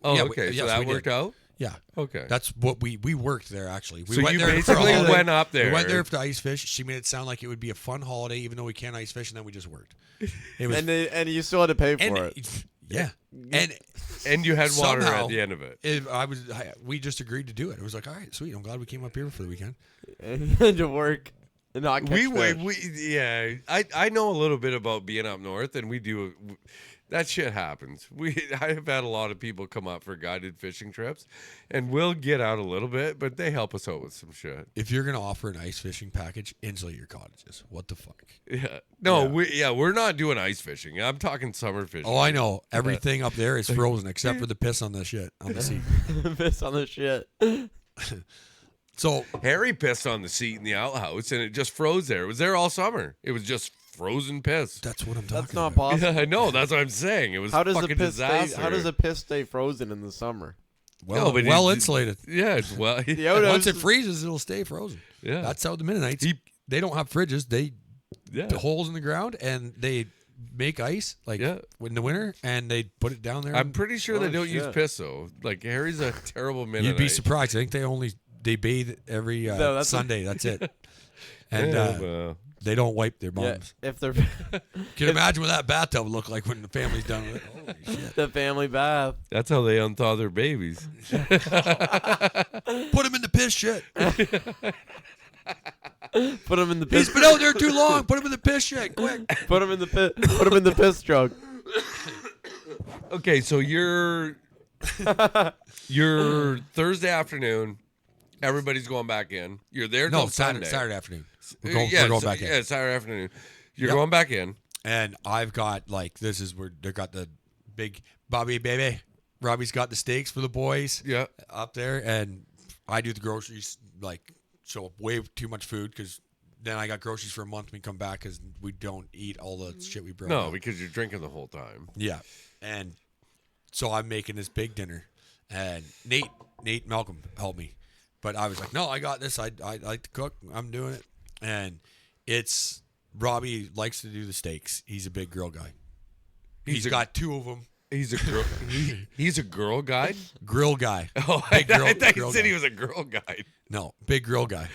Oh, Yeah, okay. yes, So that we did. worked out? Yeah. Okay. That's what we worked there actually. We So went you there for a basically holiday. went up there. We went there to ice fish. She made it sound like it would be a fun holiday, even though we can't ice fish, and then we just worked. It was And you still had to pay for and it. yeah, and And you had water Somehow- at the end of it. we just agreed to do it. It was like, all right, sweet. I'm glad we came up here for the weekend. And to work and not catch fish. I know a little bit about being up north, and we do That shit happens. I have had a lot of people come up for guided fishing trips, and we'll get out a little bit, but they help us out with some shit. If you're gonna offer an ice fishing package, insulate your cottages. What the fuck? Yeah. No, we're not doing ice fishing. I'm talking summer fishing. Oh, I know. Everything up there is frozen except for the piss on the shit on the seat. Piss on the shit. So Harry pissed on the seat in the outhouse, and it just froze there. It was there all summer. It was just frozen piss. that's what I'm talking That's not about. possible. Yeah, I know. That's what I'm saying. It was How does fucking the piss disaster. stay? How does the piss stay frozen in the summer? Well, No, but well it- insulated. Yeah, it's well. The outhouse Once it is- freezes, it'll stay frozen. Yeah. That's how the Mennonites. They don't have fridges. They Yeah. the holes in the ground and they make ice like Yeah. in the winter and they put it down there. I'm and pretty sure Oh, they don't use shit. piss though. Like Harry's a terrible Mennonite. you'd be surprised. I think they bathe every No, that's Sunday. That's it. And Yeah, well, they don't wipe their Yeah, bums. if they're Can you imagine what that bathtub would look like when the family's done with it? Holy shit. the family bath. that's how they unthaw their babies. Put him in the piss shit. Put them in the He's piss. been out there too long. Put him in the piss shit, quick. Put them in the pit. Put them in the piss jug. Okay, so you're Thursday afternoon. Everybody's going back in. You're there till No, Saturday Sunday. afternoon. We're going back in. Yeah, Saturday afternoon. You're Yep. going back in. And I've got this is where they got the big Bobby baby. Robbie's got the steaks for the boys Yeah. up there, and I do the groceries. So way too much food because then I got groceries for a month. We come back because we don't eat all the shit we brought. No, up. because you're drinking the whole time. Yeah, and so I'm making this big dinner, and Nate Malcolm helped me, but I was like, no, I got this. I like to cook. I'm doing it, and it's Robbie likes to do the steaks. He's a big grill guy. He's got two of them. He's a girl. He's a girl guide. Grill guy. Oh, Big grill- I thought you grill said guy. he was a girl guide. No, big grill guy.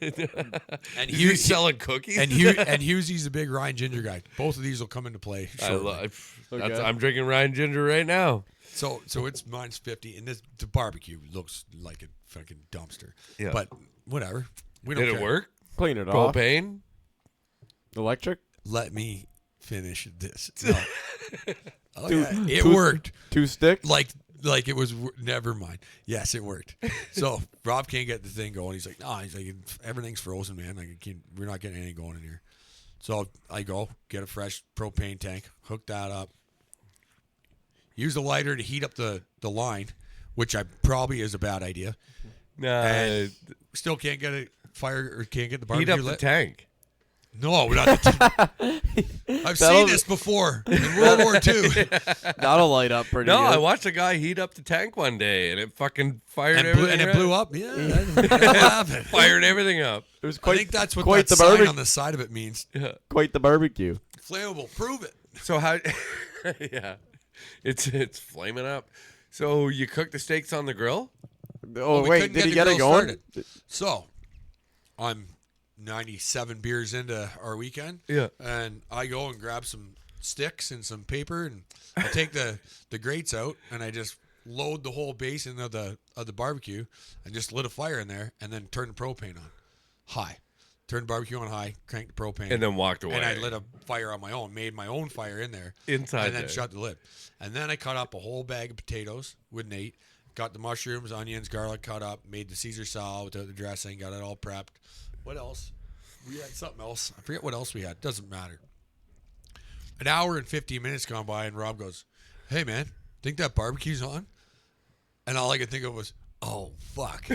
And And he was selling cookies. and Hughesy's a big Ryan Ginger guy. Both of these will come into play I shortly. Okay. I'm drinking Ryan Ginger right now. So it's minus 50, and the barbecue looks like a fucking dumpster. Yeah. But whatever. We don't Did care. it work? Clean it off. Propane. Electric. Let me finish this. No. Oh, Two- yeah, it two- worked. 2 sticks. Like it was. Never mind. Yes, it worked. So Rob can't get the thing going. He's like, no. He's like, everything's frozen, man. We're not getting anything going in here. So I go get a fresh propane tank, hook that up, use a lighter to heat up the line, which I probably is a bad idea. Nah, And still can't get a fire or can't get the heat barbecue up the lit. tank. No, we're not. I've seen this before in World War II. That'll light up pretty No, good. I watched a guy heat up the tank one day, and it fucking fired And everything. it blew up. Yeah, that happened. Fired everything up. It was I quite, think that's what quite that the sign barbe- on the side of it means. Yeah. quite the barbecue. Flammable. Prove it. So how? Yeah, it's flaming up. So you cook the steaks on the grill? Oh we wait, couldn't did he the get it grill going? started. So, I'm 97 beers into our weekend. Yeah. And I go and grab some sticks and some paper, and I take the grates out, and I just load the whole basin of the barbecue, and just lit a fire in there, and then turn the propane on high. Turn the barbecue on high, crank the propane, And then walked away. and I lit a fire on my own, made my own fire in there, Inside and then there. shut the lid. And then I cut up a whole bag of potatoes with Nate. Got the mushrooms, onions, garlic cut up. Made the Caesar salad without the dressing. Got it all prepped. What else? We had something else. I forget what else we had. Doesn't matter. An hour and 15 minutes gone by, and Rob goes, "Hey man, think that barbecue's on?" And all I could think of was, "Oh fuck!"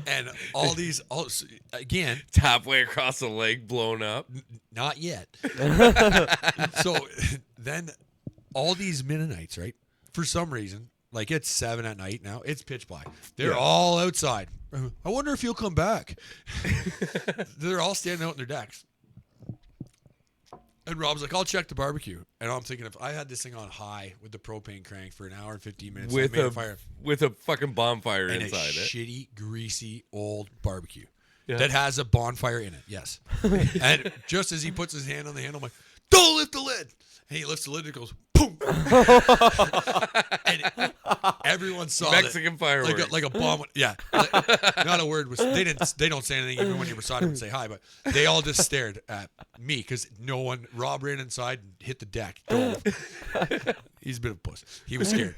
And all these, again, It's halfway across the lake, blown up. not yet. So then all these Mennonites, right? For some reason, like it's 7 at night now. It's pitch black. They're all outside. I wonder if you'll come back. They're all standing out in their decks. And Rob's like, I'll check the barbecue. And I'm thinking, if I had this thing on high with the propane crank for an hour and 15 minutes, With I made a a fire. with a fucking bonfire And a inside it. shitty, greasy, old barbecue Yeah. that has a bonfire in it. Yes. And just as he puts his hand on the handle, I'm like, don't lift the lid. And he lifts the lid and it goes, boom. And everyone saw Mexican fireworks. like a bomb. Yeah, not a word was. They don't say anything even when you're beside them and say hi. But they all just stared at me because no one. Rob ran inside and hit the deck. Dove. He's a bit of a puss. He was scared.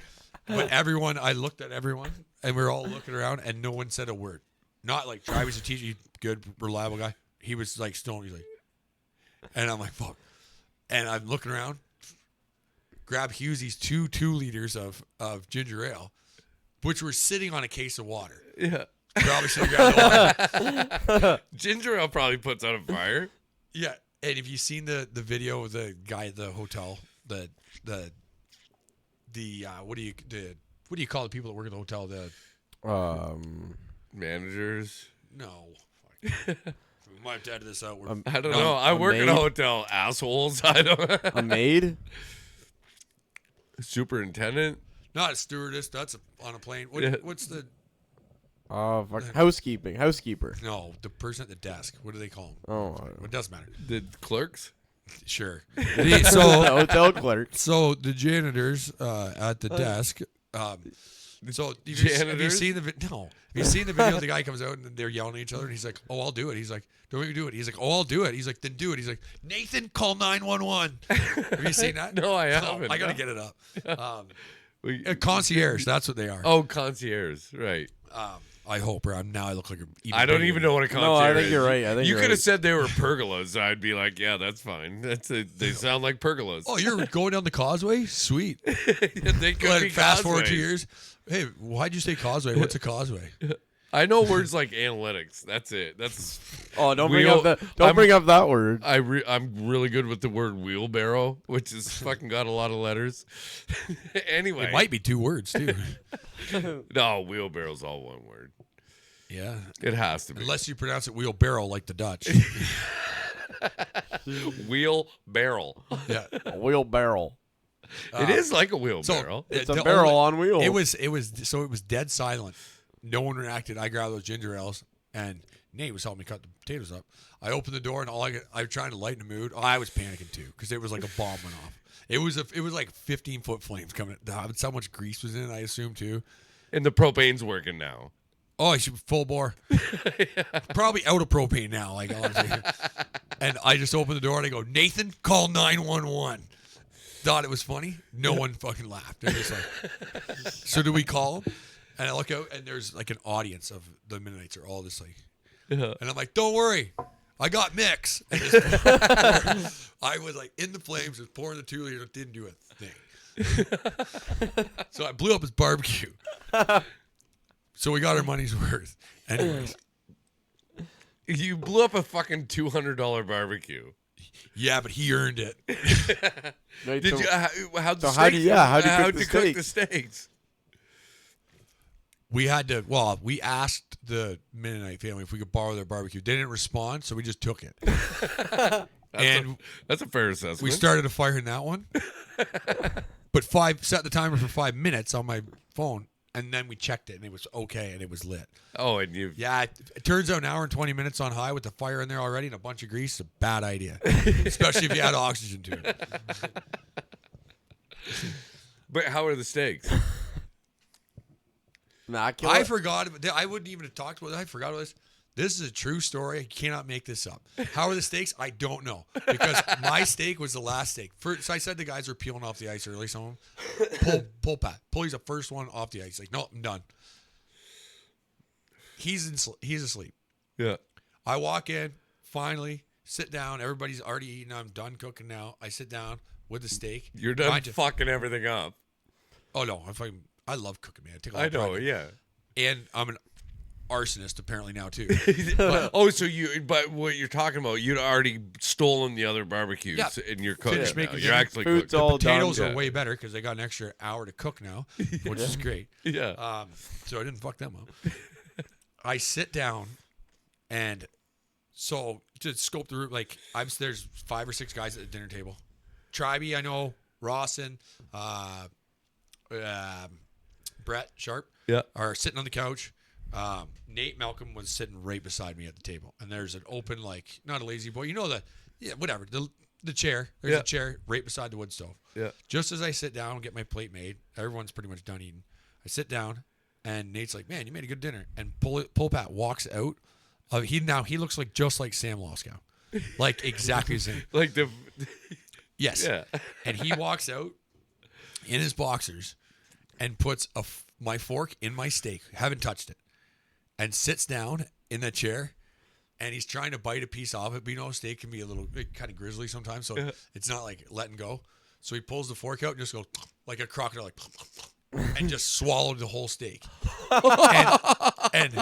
But everyone, I looked at everyone, and we were all looking around, and no one said a word. Not like Travis, a teacher, good, reliable guy. He was like stone. He's like, and I'm like, fuck. And I'm looking around. Grab Hughesy's 2 liters of ginger ale, which were sitting on a case of water. Yeah. Probably should have grabbed the water. Ginger ale probably puts out a fire. Yeah. And have you seen the video of the guy at the hotel? The what do you call the people that work at the hotel? Managers. No. We might have to edit this out. I don't know. I work at a hotel, assholes. I don't. A maid? Superintendent. Not a stewardess. That's on a plane. What's the? Housekeeper. No, the person at the desk. What do they call them? Oh, I don't know. It doesn't matter. The clerks. Sure. The So hotel clerk. So the janitors at the desk. So have you seen the video? The guy comes out and they're yelling at each other, and he's like, "Oh, I'll do it." He's like, "Don't you do it?" He's like, "Oh, I'll do it." He's like, "Then do it." He's like, "Nathan, call 911." Have you seen that? No, I haven't. I gotta get it up. Concierge. That's what they are. Oh, concierge. Right. I hope. Or now I look like I don't even know what a concierge No, I think is. you're right. You could have said they were pergolas. I'd be like, yeah, that's fine. They sound like pergolas. Oh, you're going down the causeway? Sweet. They could be fast forward causeways. 2 years. Hey, why'd you say causeway? What's a causeway? I know words like analytics. That's it. That's. Oh, don't bring up that word. I'm really good with the word wheelbarrow, which has fucking got a lot of letters. Anyway, It might be 2 words too. no, wheelbarrow's all one word. Yeah. It has to be. Unless you pronounce it wheelbarrow like the Dutch. Wheel barrel. Yeah. A wheelbarrow. It is like a wheelbarrow. It's a barrel on wheels. It was dead silent. No one reacted. I grabbed those ginger ales, and Nate was helping me cut the potatoes up. I opened the door, and I was trying to lighten the mood. I was panicking too because it was like a bomb went off. It was like 15-foot flames coming. So much grease was in it, I assume too. And the propane's working now. Oh, I should full bore. Probably out of propane now, like honestly. And I just opened the door and I go, "Nathan, call 911." Thought it was funny. No one fucking laughed. They're just like, so do we call him? And I look out and there's like an audience of the Mennonites are all just like, and I'm like, "Don't worry, I got mix." And I was like in the flames, just pouring the 2 liters, didn't do a thing. So I blew up his barbecue. So we got our money's worth. Anyways. You blew up a fucking $200 barbecue. Yeah, but he earned it. Right, Did so- you? How'd how'd you cook the steaks? We had to, we asked the Mennonite family if we could borrow their barbecue. They didn't respond, so we just took it. That's a fair assessment. We started a fire in that one. But set the timer for 5 minutes on my phone, and then we checked it, and it was okay, and it was lit. Oh, and you. Yeah, it turns out an hour and 20 minutes on high with the fire in there already and a bunch of grease is a bad idea. Especially if you add oxygen to it. But how are the steaks? Immaculate. I forgot. I wouldn't even have talked about it. I forgot about this. This is a true story. I cannot make this up. How are the steaks? I don't know. Because my steak was the last steak. So I said the guys were peeling off the ice early. Some of them. Pull Pat. Pulley's the first one off the ice. He's like, "No, I'm done." He's asleep. Yeah. I walk in, finally, sit down. Everybody's already eating. I'm done cooking now. I sit down with the steak. You're done fucking everything up. Oh, no. I love cooking, man. I know, yeah. And I'm an arsonist apparently now too. But what you're talking about, you'd already stolen the other barbecues and you're cooking. Finished Now. making You're dinner. actually Food's cooking. all Potatoes done. are way better because they got an extra hour to cook now, which is great. Yeah. So I didn't fuck them up. I sit down, and so to scope the room, like there's 5 or 6 guys at the dinner table. Tribey, I know, Rawson, Brett Sharp, are sitting on the couch. Nate Malcolm was sitting right beside me at the table, and there's an open, like, not a lazy boy, whatever, The chair. There's Yeah. a chair right beside the wood stove. Yeah. Just as I sit down and get my plate made, everyone's pretty much done eating. I sit down, and Nate's like, "Man, you made a good dinner." And Pat walks out. He looks like just like Sam Loskow, like exactly the same. Like the. Yes. Yeah. And he walks out in his boxers and puts my fork in my steak. Haven't touched it, and sits down in the chair. And he's trying to bite a piece off it, but steak can be a little kind of grizzly sometimes, so it's not like letting go. So he pulls the fork out and just goes like a crocodile, like, and just swallowed the whole steak. and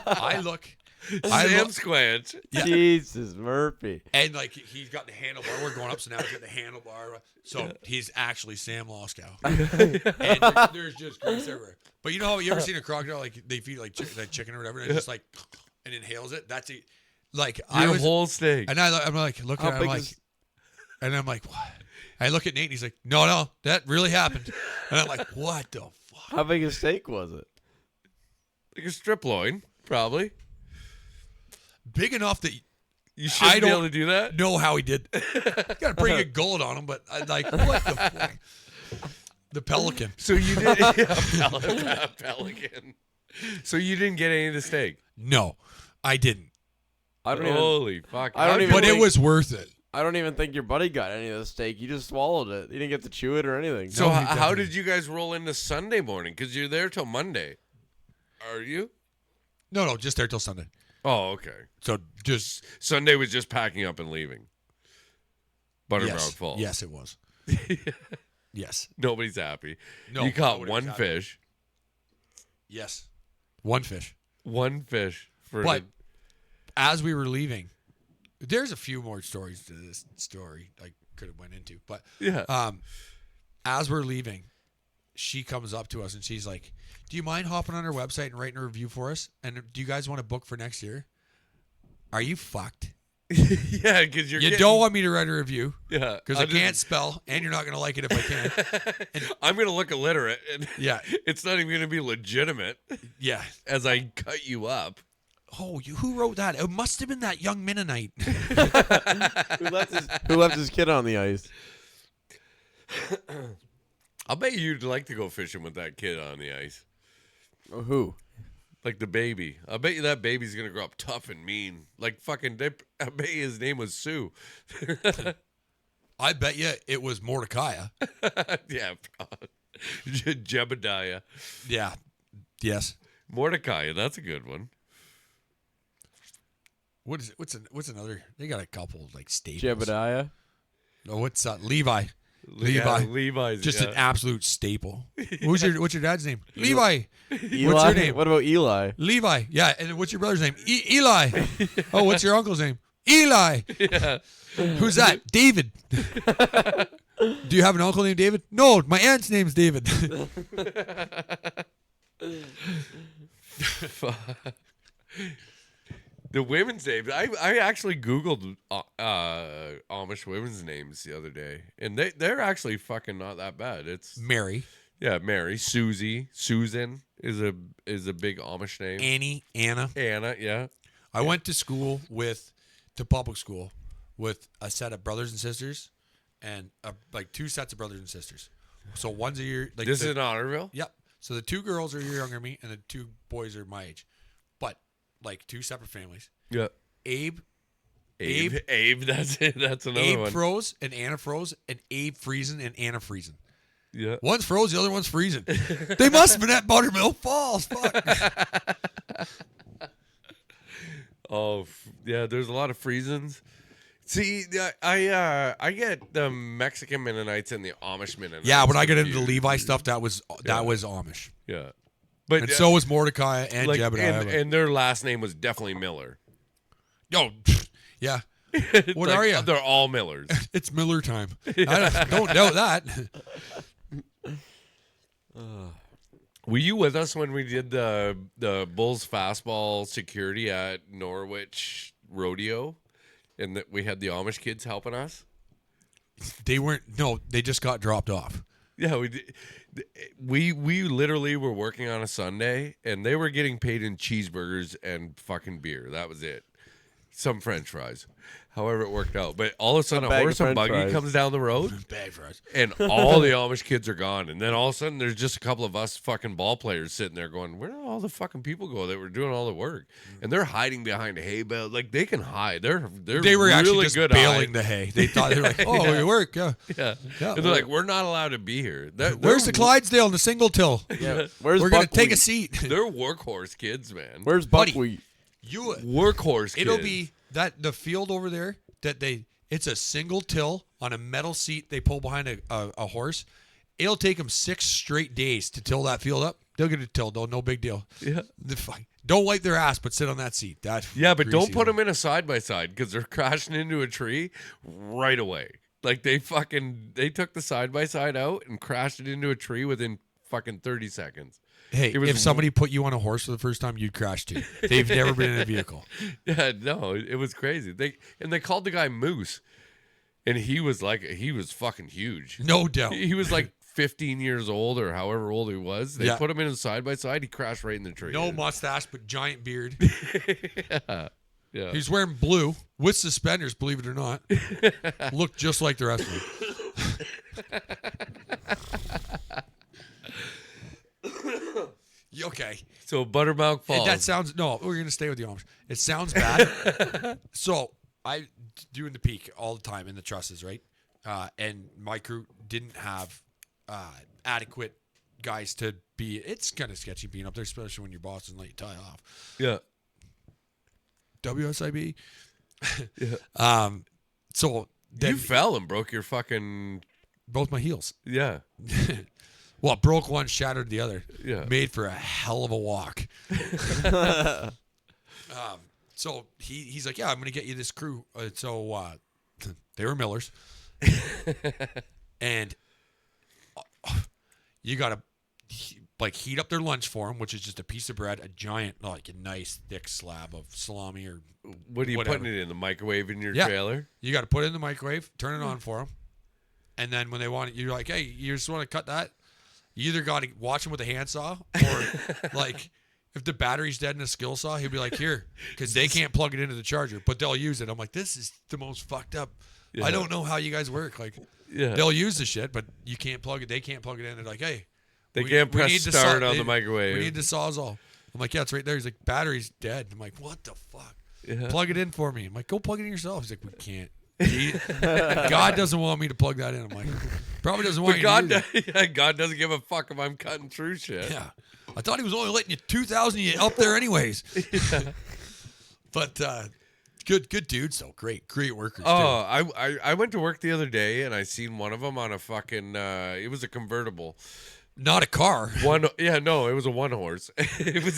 I look, Sam Squanch. Yeah. Jesus Murphy. And like he's got the handlebar. We're going up, so now he's got the handlebar. So he's actually Sam Loskow. And there's just grease everywhere. But you know how you ever seen a crocodile like they feed like chicken or whatever, and it's just like and inhales it. That's it. Like Your whole steak. And I'm like looking at him and I'm like, what? I look at Nate and he's like, no, that really happened. And I'm like, what the fuck? How big a steak was it? Like a strip loin, probably. Big enough that You should be able to do that. know how he did. Got a pretty good gullet on him, but I like, what the fuck? The pelican. So you did pelican. So you didn't get any of the steak. No, I didn't. Holy fuck! I don't even But it think- was worth it. I don't even think your buddy got any of the steak. He just swallowed it. He didn't get to chew it or anything. So No, he how didn't. did you guys roll into Sunday morning? Because you're there till Monday. Are you? No, just there till Sunday. Oh, okay. So just Sunday was just packing up and leaving. Buttermilk yes, Falls. yes, it was. Yes, Nobody's happy. no. You caught nobody one was happy. fish. Yes, one fish. One fish for. But as we were leaving, there's a few more stories to this story I could have went into. But yeah. as we're leaving, she comes up to us and she's like, "Do you mind hopping on our website and writing a review for us? And do you guys want to book for next year? Are you fucked? Yeah, because You don't want me to write a review Yeah, because I can't spell, and you're not going to like it if I can." I'm gonna look illiterate, and Yeah, it's not even gonna be legitimate yeah. as I cut you up. Oh, who wrote that? It must have been that young Mennonite. Who left his kid on the ice? I'll bet you'd like to go fishing with that kid on the ice, Oh, who? like the baby. I bet you that baby's gonna grow up tough and mean, like fucking. I bet you his name was Sue. I bet you it was Mordecai. Yeah, Jebediah. Yeah. Yes. Mordecai, that's a good one. What is it? What's another? They got a couple like staples. Jebediah. No, what's Levi? Yeah, Levi. Levi's Just yeah. an absolute staple. What's your dad's name? Levi. Eli? What's your name? What about Eli? Levi. Yeah. And what's your brother's name? Eli. Oh, what's your uncle's name? Eli. Yeah. Who's that? David. Do you have an uncle named David? No, my aunt's name's David. The women's names. I actually Googled Amish women's names the other day, and they're actually fucking not that bad. It's Mary, Mary, Susie, Susan is a big Amish name. Annie, Anna. Anna, yeah. I went to school to public school with a set of brothers and sisters, and like two sets of brothers and sisters. So one's a year. Like This is in Otterville. Yep. So the two girls are a year younger than me, and the two boys are my age, but like two separate families. Yeah. Abe. That's it. That's another Abe one. froze and Anna froze, and Abe freezing and Anna freezing. Yeah. One's froze, the other one's freezing. They must have been at Buttermilk Falls. Fuck. Oh yeah, there's a lot of freezings. See, I get the Mexican Mennonites and the Amish Mennonites. Yeah, when I get into the confused. Levi stuff, that was Amish, Yeah, but and so was Mordecai and like, Jebediah. and their last name was definitely Miller. Yo, yeah. What are you? They're all Millers. It's Miller time. I don't know that. Were you with us when we did the Bulls fastball security at Norwich Rodeo, and that we had the Amish kids helping us? They weren't. No, they just got dropped off. Yeah, we did. We literally were working on a Sunday, and they were getting paid in cheeseburgers and fucking beer. That was it. some French fries. However, it worked out. But all of a sudden, a bag of horse and French buggy fries. comes down the road, Bag fries. and all the Amish kids are gone. And then all of a sudden, there's just a couple of us fucking ball players sitting there going, where did all the fucking people go that were doing all the work? And they're hiding behind a hay bale. Like, they can hide. They were They were really actually just good baling hiding. the hay. They thought they were like, oh, we work. Yeah. Yeah. Yeah. And they're like, we're not allowed to be here. Where's the Clydesdale and the single till? Yeah. Where's We're gonna buckwheat? take a seat. They're workhorse kids, man. Where's Buddy. buckwheat? You. Workhorse kids. It'll be that the field over there it's a single till on a metal seat they pull behind a horse. It'll take them 6 straight days to till that field up. They'll get it tilled though, no big deal. Yeah. They're fine. Don't wipe their ass, but sit on that seat. Yeah, but don't put them in a side by side because they're crashing into a tree right away. Like they took the side by side out and crashed it into a tree within fucking 30 seconds. Hey, It was- if somebody put you on a horse for the first time, you'd crash too. They've never been in a vehicle. Yeah, no, it was crazy. They called the guy Moose, and he was fucking huge. No doubt. He was like 15 years old or however old he was. They Yeah. put him in a side by side. He crashed right in the tree. No mustache, but giant beard. Yeah. He's wearing blue with suspenders, believe it or not. Looked just like the rest of them. Okay. So Buttermilk Falls. That sounds no. We're gonna stay with the Amish. It sounds bad. So I doing the peak all the time in the trusses, right? And my crew didn't have adequate guys to be. It's kind of sketchy being up there, especially when your boss doesn't let you tie off. Yeah. WSIB. Yeah. So then You fell and broke your fucking both my heels. yeah. Well, broke one, shattered the other. Yeah. Made for a hell of a walk. So he's like, yeah, I'm gonna get you this crew. So they were Millers, and you gotta heat up their lunch for them, which is just a piece of bread, a giant, like a nice thick slab of salami or What are you whatever. putting it in the microwave in your Yeah. trailer? You got to put it in the microwave, turn it on for them, and then when they want it, you're like, hey, you just want to cut that. You either got to watch him with a handsaw, or like if the battery's dead in a skill saw, he'll be like, here, because they can't plug it into the charger, but they'll use it. I'm like, this is the most fucked up. Yeah. I don't know how you guys work. Like, Yeah. they'll use the shit, but you can't plug it. They can't plug it in. They're like, hey, They can't press need the start saw- on the microwave. We need the sawzall. I'm like, yeah, it's right there. He's like, battery's dead. I'm like, what the fuck? Yeah. Plug it in for me. I'm like, go plug it in yourself. He's like, we can't. God doesn't want me to plug that in. I'm like, probably doesn't want But you God, to do that. yeah, God doesn't give a fuck if I'm cutting through shit. Yeah. I thought he was only letting you 2,000 you up there anyways. But good dudes though. Great workers Oh, too. I went to work the other day and I seen one of them on a fucking. It was a convertible. Not a car. It was a one horse. It was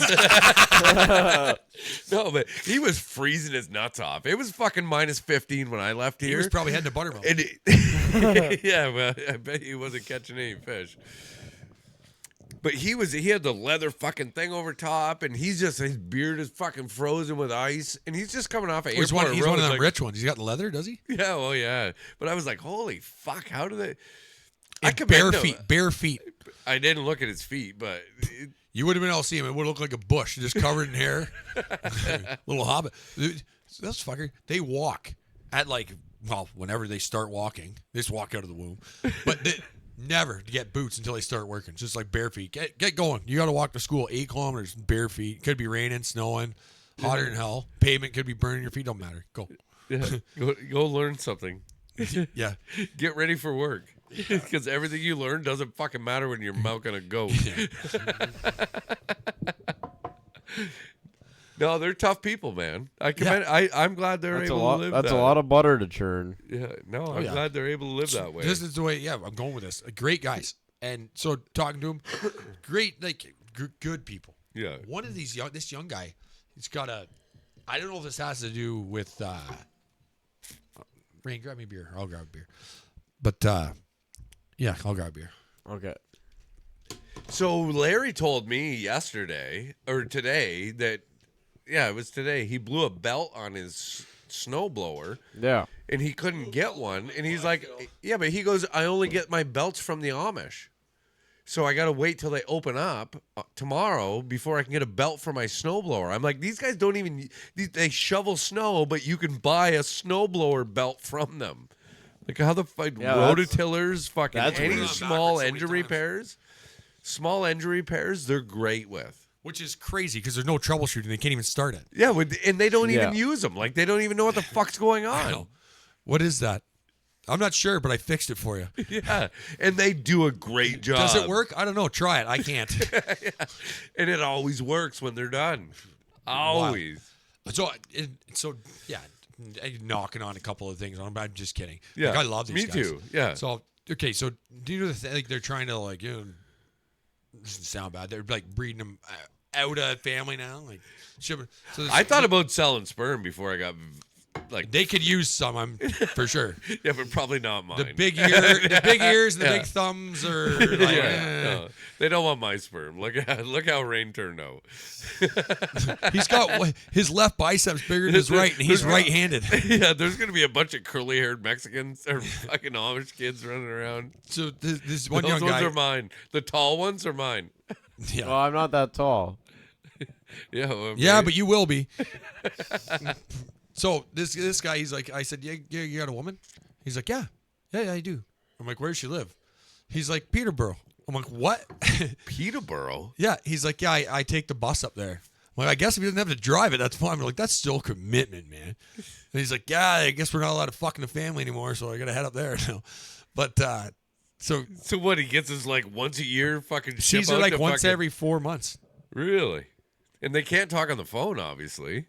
no, but he was freezing his nuts off. It was fucking minus 15 when I left here. He was probably heading to Buttermilk. And yeah, well, I bet he wasn't catching any fish. But he had the leather fucking thing over top, and his beard is fucking frozen with ice, and he's just coming off an He's airport one road, of them like- rich ones. He's got leather, does he? Yeah, well, yeah. But I was like, holy fuck, how do they? And commend bare him. feet. Bare feet. I didn't look at his feet, but You would have been able to see him. It would look like a bush, just covered in hair. Little hobbit. Those fucker. They walk at whenever they start walking. They just walk out of the womb. But they never get boots until they start working. Just like bare feet. Get going. You got to walk to school 8 kilometers bare feet. Could be raining, snowing, hotter than hell. Pavement could be burning your feet. Don't matter. Go. yeah, go learn something. Yeah. Get ready for work. Because everything you learn doesn't fucking matter when you're milking a goat. No, they're tough people, man. I'm glad they're That's able a lot. to live That's that. a lot of butter to churn. Yeah, no, I'm yeah. glad they're able to live that way. This is the way, yeah, I'm going with this. Great guys. And so talking to them, great, good people. Yeah. One of this young guy, he's got I don't know if this has to do with, Rain, grab me a beer. I'll grab a beer. But, yeah, I'll grab a beer. Okay. So Larry told me yesterday or today that, yeah, it was today. He blew a belt on his snowblower Yeah. and he couldn't get one. And he's like, yeah, but he goes, I only get my belts from the Amish. So I got to wait till they open up tomorrow before I can get a belt for my snowblower. I'm like, these guys don't even, they shovel snow, but you can buy a snowblower belt from them. Like how the fuck, Yeah, rototillers, fucking that's any weird. small Backwards so many engine repairs, they're great with. Which is crazy because there's no troubleshooting. They can't even start it. Yeah, and they don't even Yeah. use them. Like they don't even know what the fuck's going I on. know. What is that? I'm not sure, but I fixed it for you. Yeah, and they do a great job. Does it work? I don't know. Try it. I can't. Yeah. And it always works when they're done. Always. So yeah, knocking on a couple of things on them. I'm just kidding. Yeah, Like, I love these me guys. too. Yeah. So okay, so do you know the thing? Like they're trying to like this doesn't sound bad. They're like breeding them out of family now. Like shipping. So I thought about selling sperm before I got like they could use some. I'm for sure. yeah, but probably not mine. The big ears and the Yeah. big thumbs are like, No, they don't want my sperm. Look how Rain turned out. He's got his left biceps bigger than his right, and he's right-handed. Yeah, there's gonna be a bunch of curly-haired Mexicans or fucking Amish kids running around. So this one Those young ones guy, are mine. The tall ones are mine. yeah, Well, I'm not that tall. Yeah, well, yeah, maybe- but you will be. So this guy, he's like, I said, yeah, you got a woman? He's like, yeah, I do. I'm like, where does she live? He's like, Peterborough. I'm like, what? Peterborough. Yeah, he's like, yeah, I take the bus up there. I'm like, I guess if he doesn't have to drive it, that's fine. I'm like, that's still commitment, man. And he's like, yeah, I guess we're not allowed to fuck in the family anymore, so I gotta head up there now. But so So what? He gets his like once a year fucking. sees ship her out like to once fucking- every 4 months. Really, and they can't talk on the phone, obviously.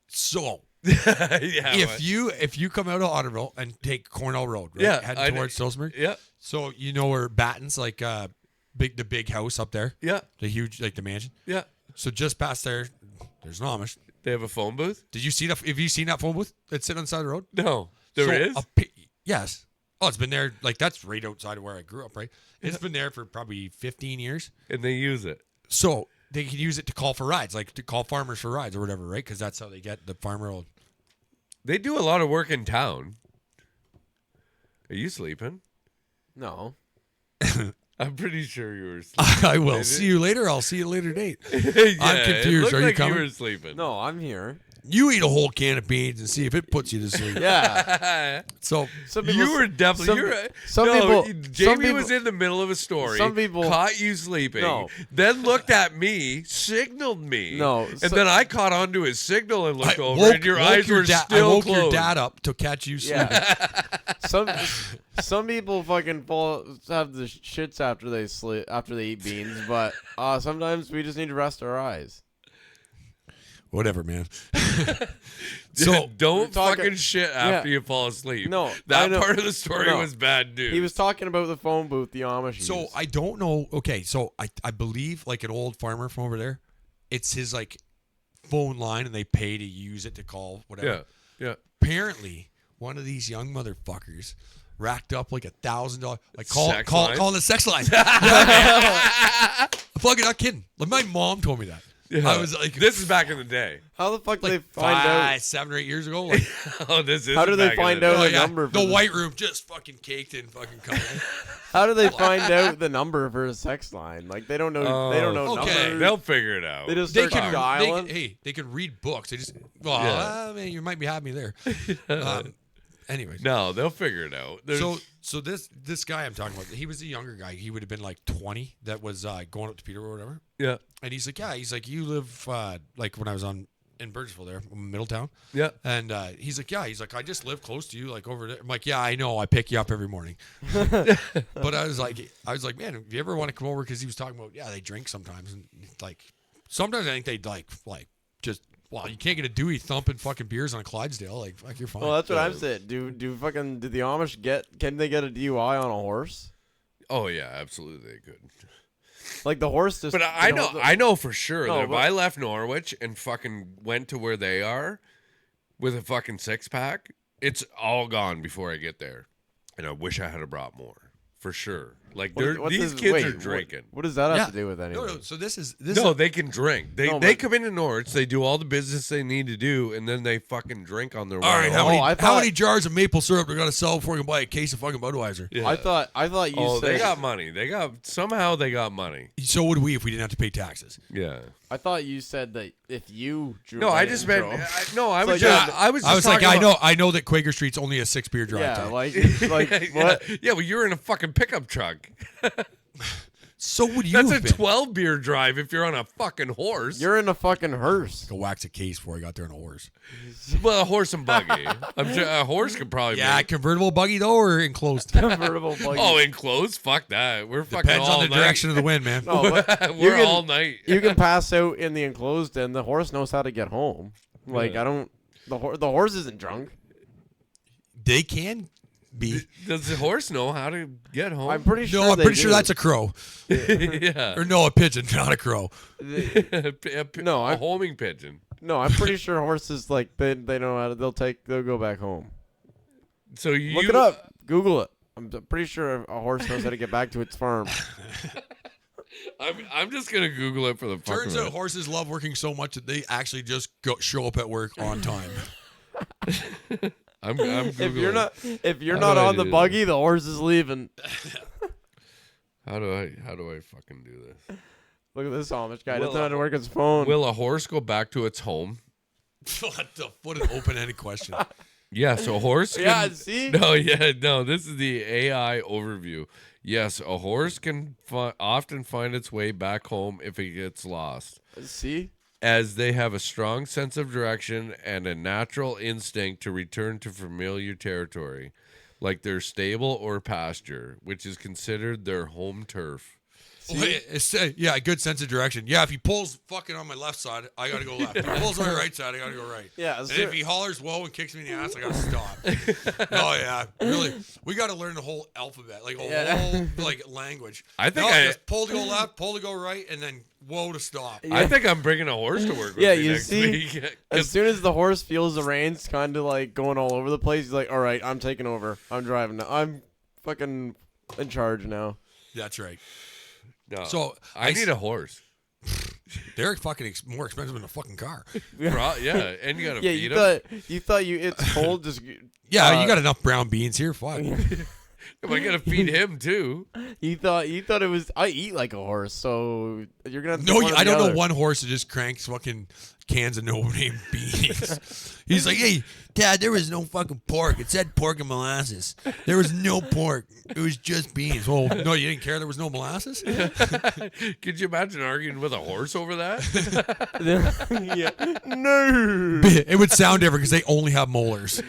So Yeah. if you come out of Otterville and take Cornell Road, right, Yeah, heading I know. towards Stillsburg, Yeah. so you know where Batten's like the big house up there, Yeah. the huge like the mansion. Yeah. So just past there, there's an Amish. They have a phone booth. Did you see that? Have you seen that phone booth that's sitting on the side of the road? No, there So is. Yes. Oh, it's been there. Like that's right outside of where I grew up. Right. It's been there for probably 15 years. And they use it. So they can use it to call for rides, like to call farmers for rides or whatever, right? Because that's how they get the farmer. They do a lot of work in town. Are you sleeping? No. I'm pretty sure you were sleeping. I will Is it? see you later. I'll see you later date. Yeah, I'm confused. It looked Are you like coming? You were sleeping. No, I'm here. You eat a whole can of beans and see if it puts you to sleep. Yeah. So Some people, You were definitely. some- You're, some no, people- Jamie some people- was in the middle of a story. some people- caught you sleeping. No. Then looked at me, signaled me. No, and so- then I caught onto his signal and looked I over, woke, and your woke eyes your were I still woke closed. your dad up to catch you sleeping. Yeah. some people fucking have the shits after they sleep after they eat beans, but sometimes we just need to rest our eyes. Whatever, man. So Don't talking- fucking shit after you fall asleep. No, I that know. part of the story No. was bad news. He was talking about the phone booth the Amish So use. I don't know. Okay, so I believe like an old farmer from over there, it's his like phone line, and they pay to use it to call whatever. yeah. Apparently, one of these young motherfuckers racked up like $1,000. Like call Sex call line? call the sex line. I'm fucking not kidding. Like my mom told me that. Yeah. I was like, this is back in the day. How the fuck do they like find out? 7 or 8 years ago. Like, Oh, this is. How do they back in find the out day. the number? For the white room just fucking caked in fucking color. How do they find out the number for a sex line? Like they don't know. They don't know okay. numbers. They'll figure it out. They just They start can dialing. they can read books. They just well, Yeah. man, you might be having me there. Anyways, No, they'll figure it out. There's- so this guy I'm talking about, he was a younger guy. He would have been like 20. That was going up to Peter or whatever. yeah, And he's like, yeah. He's like, you live like when I was in Burgessville there, Middletown. yeah. And he's like, yeah. He's like, I just live close to you, like over there. I'm like, yeah, I know. I pick you up every morning. But I was like, man, if you ever want to come over, because he was talking about, yeah, they drink sometimes, and like sometimes I think they like just. Well, you can't get a Dewey thumping fucking beers on a Clydesdale. Like, fuck, you're fine. Well, that's what I'm saying. Do the Amish can they get a DUI on a horse? Oh yeah, absolutely they could. Like the horse just. But I know for sure No, that if but- I left Norwich and fucking went to where they are with a fucking 6-pack, it's all gone before I get there. And I wish I had brought more, for sure. Like What these does- kids wait, are drinking. What does that have Yeah. to do with anything? No, so this is this. No, is, they can drink. They No, they but- come into Norwich, they do all the business they need to do, and then they fucking drink on their way. all right, how home. many I how thought- many jars of maple syrup they're gonna sell before we can buy a case of fucking Budweiser? Yeah. I thought you Oh, said they got money. Somehow they got money. So would we if we didn't have to pay taxes. Yeah. I thought you said that if you drew No, that I just meant. intro- I was like, just. yeah, I was. Just I was like, talking about- I know that Quaker Street's only a 6-beer drive yeah, time. like it's like what? Yeah, well, you're in a fucking pickup truck. So would you That's a have been. 12-beer drive if you're on a fucking horse. You're in a fucking hearse. Go wax a case before I got there on a horse. Well, a horse and buggy. A horse could probably Yeah, make. convertible buggy though, or enclosed. Convertible buggy. Oh, enclosed? Fuck that. We're fucking Depends all on the night. direction of the wind, man. No, but We're you can- all night. you can pass out in the enclosed, and the horse knows how to get home. Like Yeah. I don't. The horse isn't drunk. They can be. Does the horse know how to get home? I'm pretty sure. No, I'm they pretty sure do. that's a crow. yeah. Or no, a pigeon, not a crow. No, a I'm- homing pigeon. No, I'm pretty sure horses like they know how to. They'll go back home. So you Look it up. Google it. I'm pretty sure a horse knows how to get back to its farm. I'm just gonna Google it for the fuck Turns of out it. horses love working so much that they actually just show up at work on time. I'm Googling. If you're How not do I on the do buggy, the horse is leaving. How do I fucking do this? Look at this Amish guy. Will Doesn't know how to work his phone. Will a horse go back to its home? What an open-ended question. Yes, a horse. Yeah, Can, see? no. This is the AI overview. Yes, a horse can often find its way back home if it gets lost, See? as they have a strong sense of direction and a natural instinct to return to familiar territory, like their stable or pasture, which is considered their home turf. Wait, yeah, a good sense of direction. Yeah, if he pulls fucking on my left side, I gotta go left. If he pulls on my right side, I gotta go right. Yeah, And so- if he hollers whoa and kicks me in the ass, I gotta stop. Oh yeah, really. We gotta learn the whole alphabet, like a whole like language. I think just pull to go left, pull to go right, and then whoa to stop. I think I'm bringing a horse to work with Yeah, me you next see? week. As 'Cause soon as the horse feels the reins kind of like going all over the place, he's like, all right, I'm taking over. I'm driving now. I'm fucking in charge now. That's right. no, So I need a horse. They're fucking more expensive than a fucking car. Yeah, and you gotta Yeah, feed them. you thought it's cold. Just Yeah, you got enough brown beans here. Fuck. But I gotta feed him too. you thought it was. I eat like a horse, so you're gonna. Have to No, pick one or I the don't know other. one horse that just cranks fucking cans of no-name beans. He's like, hey, Dad, there was no fucking pork. It said pork and molasses. There was no pork. It was just beans. Oh, no, you didn't care there was no molasses? Could you imagine arguing with a horse over that? Yeah. No. It would sound different because they only have molars.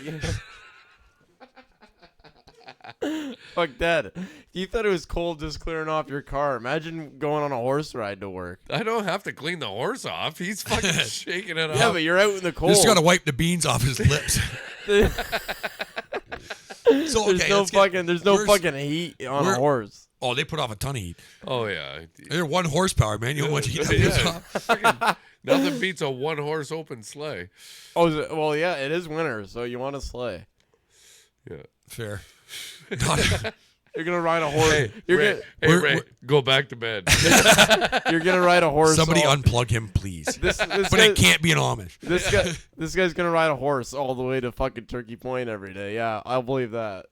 Fuck that. You thought it was cold just clearing off your car. Imagine going on a horse ride to work. I don't have to clean the horse off. He's fucking shaking it Yeah, off. but you're out in the You cold. just got to wipe the beans off his lips. So, okay, there's no where's- fucking heat on a where- horse. Oh, they put off a ton of heat. Oh yeah. They're 1 horsepower, man. You know how much heat that gives Yeah. off? Fucking nothing beats a one-horse open sleigh. Oh, well, yeah, it is winter, so you want to sleigh. Yeah. Fair. Not- You're gonna ride a horse. Hey, you're Ray, gonna hey, We're- Ray, we're- go back to bed. you're gonna ride a horse. Somebody all- unplug him, please. this But guy, it can't be an Amish. this guy's gonna ride a horse all the way to fucking Turkey Point every day. Yeah, I'll believe that.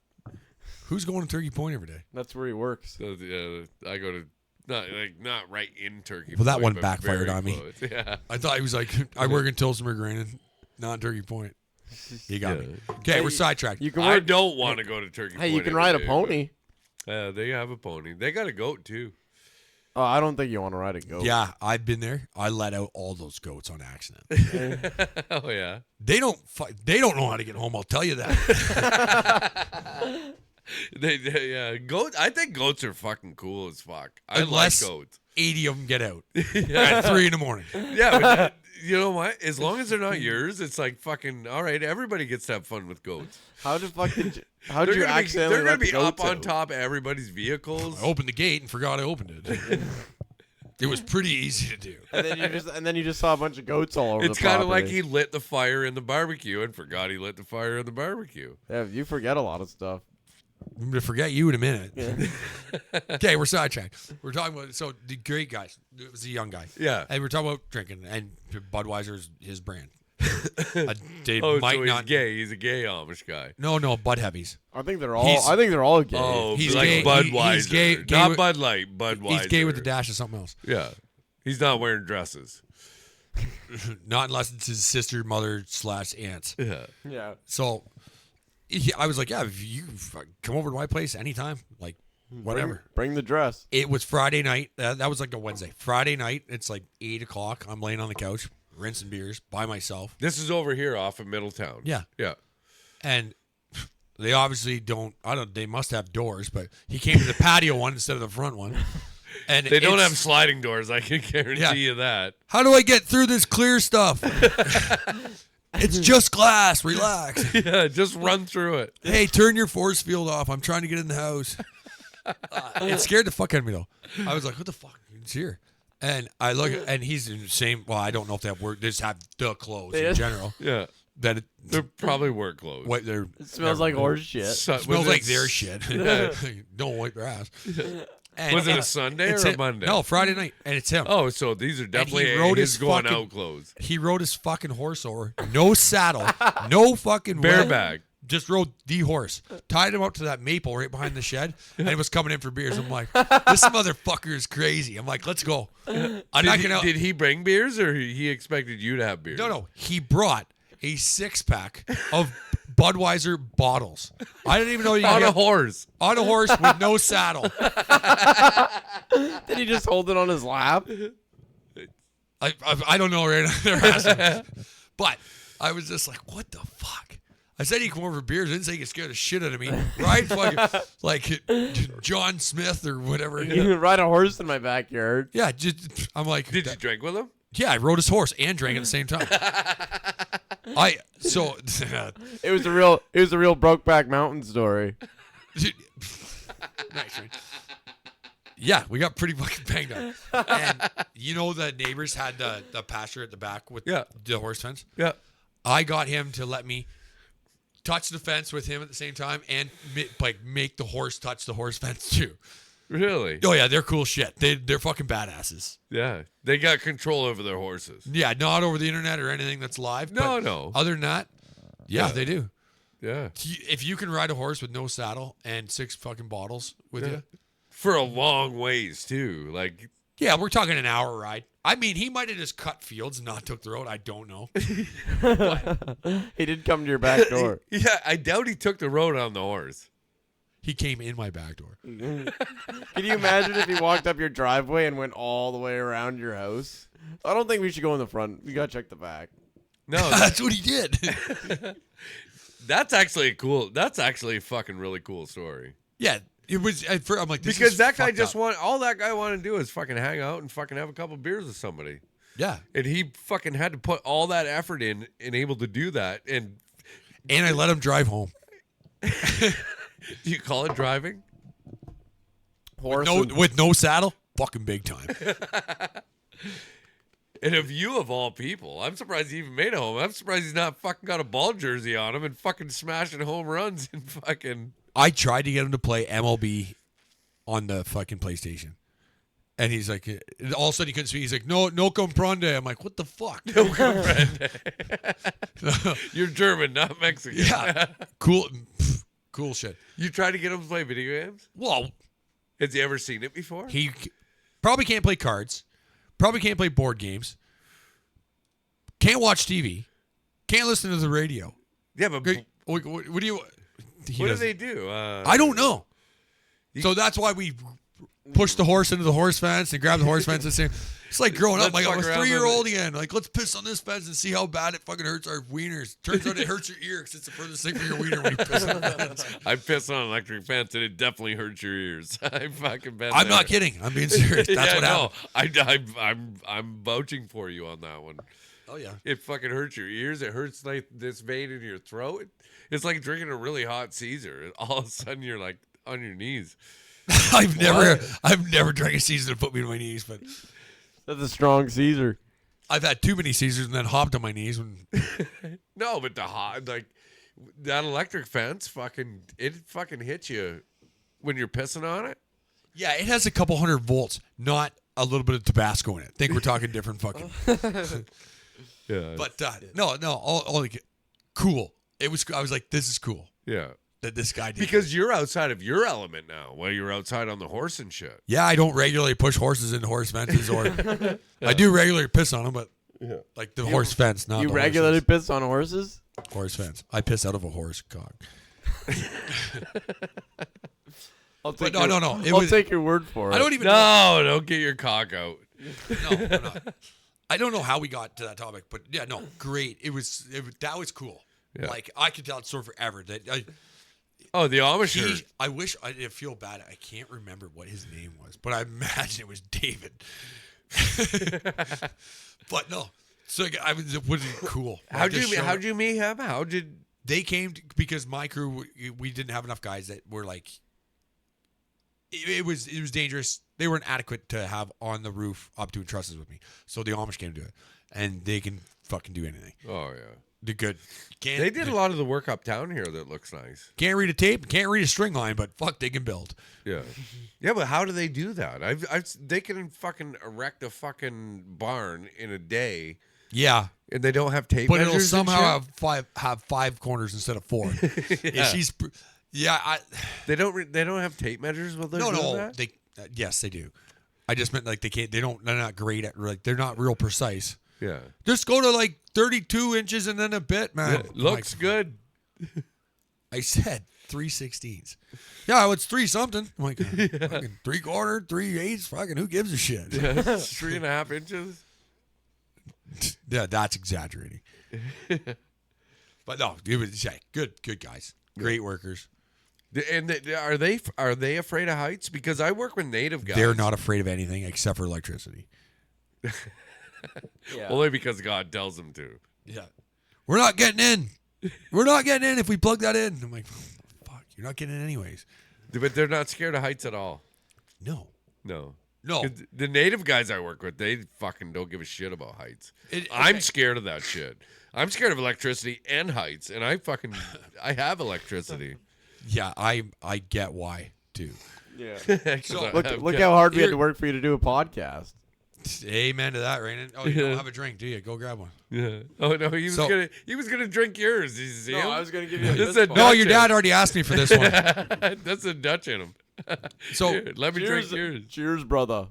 Who's going to Turkey Point every day? That's where he works. So, I go to not right in Turkey. Well, that Point, one but backfired very on me. close. Yeah. I thought he was like, I work in Tilsonburg, Rainen, not in Turkey Point. You got me. Okay, Hey, we're sidetracked. You can I work. don't want to go to Turkey Hey, Point. you can every ride a day, pony. but, they have a pony. They got a goat too. Oh, I don't think you want to ride a goat. Yeah, I've been there. I let out all those goats on accident. Oh yeah. They don't know how to get home. I'll tell you that. Yeah, goat. I think goats are fucking cool as fuck. I Unless- like goats. 80 of them get out at 3 in the morning. Yeah, but you know what? As long as they're not yours, it's like fucking all right. Everybody gets to have fun with goats. How did how did you They're accidentally gonna let the be up goats on out? top of everybody's vehicles. I opened the gate and forgot I opened it. It was pretty easy to do. And then you just saw a bunch of goats all over It's the kind of property. like he lit the fire in the barbecue and forgot he lit the fire in the barbecue. Yeah, you forget a lot of stuff. I'm gonna forget you in a minute. Yeah. Okay, we're sidetracked. We're talking about the great guys. It was a young guy. Yeah. And we're talking about drinking, and Budweiser's his brand. They Oh, might so he's not. gay. He's a gay Amish guy. No, Bud Heavies. I think they're all. He's- I think they're all gay. Oh, He's like gay- Budweiser. he's gay Not with- Bud Light, Budweiser. He's gay with the dash of something else. Yeah. He's not wearing dresses. Not unless it's his sister, mother / aunts. Yeah. Yeah. So I was like, yeah, if you come over to my place anytime, like whatever. Bring the dress. It was Friday night. That was like a Wednesday. Friday night, it's like 8 o'clock. I'm laying on the couch, rinsing beers by myself. This is over here off of Middletown. Yeah. Yeah. And they obviously they must have doors, but he came to the patio one instead of the front one. And They don't it's- have sliding doors. I can guarantee Yeah. you that. How do I get through this clear stuff? It's just glass. Relax. Yeah. Just run through it. Hey, turn your force field off. I'm trying to get in the house. It scared the fuck out of me though. I was like, what the fuck? It's here. And I look and he's in the same. Well, I don't know if they have work. They just have the clothes Yeah. in general. Yeah. That it, They're probably work clothes. what they're It smells like horse shit. smells Was like it- their shit. Don't wipe their ass. And Was it a it's- Sunday it's or a him. Monday? No, Friday night, and it's him. Oh, so these are definitely rode his his going fucking- out clothes. He rode his fucking horse over, no saddle, no fucking whip. Bareback. Just rode the horse, tied him up to that maple right behind the shed, and he was coming in for beers. I'm like, this motherfucker is crazy. I'm like, let's go. I'm not gonna. Did he bring beers or he expected you to have beers? No. He brought a 6-pack of Budweiser bottles. I didn't even know you On could a get horse. on a horse with no saddle. Did he just hold it on his lap? I don't know right now. But I was just like, what the fuck? I said he'd come over for beers. I didn't say he could scare the shit out of me. Right? Fucking, like John Smith or whatever. You can ride a horse in my backyard. Yeah, I'm like, Did you drink with him? yeah, I rode his horse and drank at the same time. So It was a real Brokeback Mountain story. nice, right? Yeah, we got pretty fucking banged up. And you know the neighbors had the pasture at the back with Yeah. the horse fence? Yeah. I got him to let me touch the fence with him at the same time and make the horse touch the horse fence too. Really? Oh yeah, they're cool shit. They're fucking badasses. Yeah. They got control over their horses. Yeah, not over the internet or anything that's live. No, but no. Other than that, yeah, Yeah. they do. Yeah. If you can ride a horse with no saddle and 6 fucking bottles with you, For a long ways too. Like yeah, we're talking an hour ride. I mean, he might have just cut fields and not took the road. I don't know. He did come to your back door. yeah, I doubt he took the road on the horse. He came in my back door. Can you imagine if he walked up your driveway and went all the way around your house? I don't think we should go in the front. We gotta check the back. No, That's what he did. that's actually a fucking really cool story. Yeah, it was. I'm like, this Because is that guy fucked just up. all that guy wanted to do is fucking hang out and fucking have a couple beers with somebody. Yeah, And he fucking had to put all that effort in and able to do that. And and I let him drive home. do you call it driving? Horse. No, and- with no saddle, fucking big time. And of you of all people, I'm surprised he even made it home. I'm surprised he's not fucking got a ball jersey on him and fucking smashing home runs and fucking. I tried to get him to play MLB on the fucking PlayStation. And he's like, all of a sudden he couldn't speak. He's like, no comprende. I'm like, what the fuck? No comprende. You're German, not Mexican. Yeah, cool shit. You try to get him to play video games? Well, Has he ever seen it before? he probably can't play cards. Probably can't play board games. Can't watch TV. Can't listen to the radio. Yeah, but Great. What do you? He what do doesn't- they do? I don't know. So that's why we push the horse into the horse fence and grab the horse fence and say, it's like growing up. Let's Like I'm a fuck around with 3-year-old again. Like, let's piss on this fence and see how bad it fucking hurts our wieners. Turns out it hurts your ear because it's the furthest thing from your wiener when you piss on the fence. I piss on an electric fence and it definitely hurts your ears. I fucking bet. I'm not kidding. I'm being serious. That's what happened. I'm vouching for you on that one. Oh yeah. It fucking hurts your ears. It hurts like this vein in your throat. It's like drinking a really hot Caesar. All of a sudden you're like on your knees. I've never drank a Caesar to put me to my knees, but That's a strong Caesar. I've had too many Caesars and then hopped on my knees when No, but the hot, like that electric fence it fucking hits you when you're pissing on it. Yeah, it has a couple hundred volts, not a little bit of Tabasco in it. Think we're talking different fucking. Yeah. But no, all like, cool. It was. I was like, this is cool Yeah. that this guy did. Because you're outside of your element now, while you're outside on the horse and shit. Yeah, I don't regularly push horses into horse fences, or I do regularly piss on them, but like the horse fence, not You the regularly horses. piss on horses? Horse fence. I piss out of a horse cock. I'll But take no. It I'll was. take your word for it. I don't even. know. No, don't get your cock out. No, I'm not. I don't know how we got to that topic, but yeah, no, great. That was cool. Yeah. Like I could tell it story forever. That Oh, the Amish. I wish I didn't feel bad. I can't remember what his name was, but I imagine it was David. But no, so it was cool. How'd you meet him? How did They came because my crew, we didn't have enough guys that were like. It was dangerous. They weren't adequate to have on the roof up doing trusses with me. So the Amish came to do it, and they can fucking do anything. Oh yeah. They're good. They did a lot of the work uptown here that looks nice. Can't read a tape, can't read a string line, but fuck, they can build. Yeah. Yeah, but how do they do that? They can fucking erect a fucking barn in a day, Yeah, and they don't have tape but it'll measures and somehow shit? have five corners instead of four. Yeah. They They don't have tape measures while they're doing that? They yes, they do. I just meant like they can't. They're not great at like they're not real precise. Yeah. Just go to like 32 inches and then a bit, man. Yeah, looks good. I said 3/16. Yeah, it's 3 something. I'm like, fucking 3/4, 3/8. Fucking who gives a shit? Yeah, 3.5 inches. Yeah, that's exaggerating. But no, it was good guys, great workers. And are they afraid of heights? Because I work with native guys. They're not afraid of anything except for electricity. Yeah. Only because God tells them to. Yeah, we're not getting in. We're not getting in if we plug that in. I'm like, fuck, you're not getting in anyways. But they're not scared of heights at all. No. No. 'Cause The native guys I work with, they fucking don't give a shit about heights. Okay. I'm scared of that shit. I'm scared of electricity and heights, and I have electricity. Yeah, I get why too. Yeah. 'Cause So- Look how hard we had to work for you to do a podcast. Amen to that, Rainen. Oh, you don't have a drink, do you? Go grab one. Yeah. Oh no, he was gonna drink yours. Did you see him? I was gonna give you a This is fist a bump. No, Dutch your in dad him. already asked me for this one. That's a Dutch in him. So Here, let me drink yours. Cheers, brother.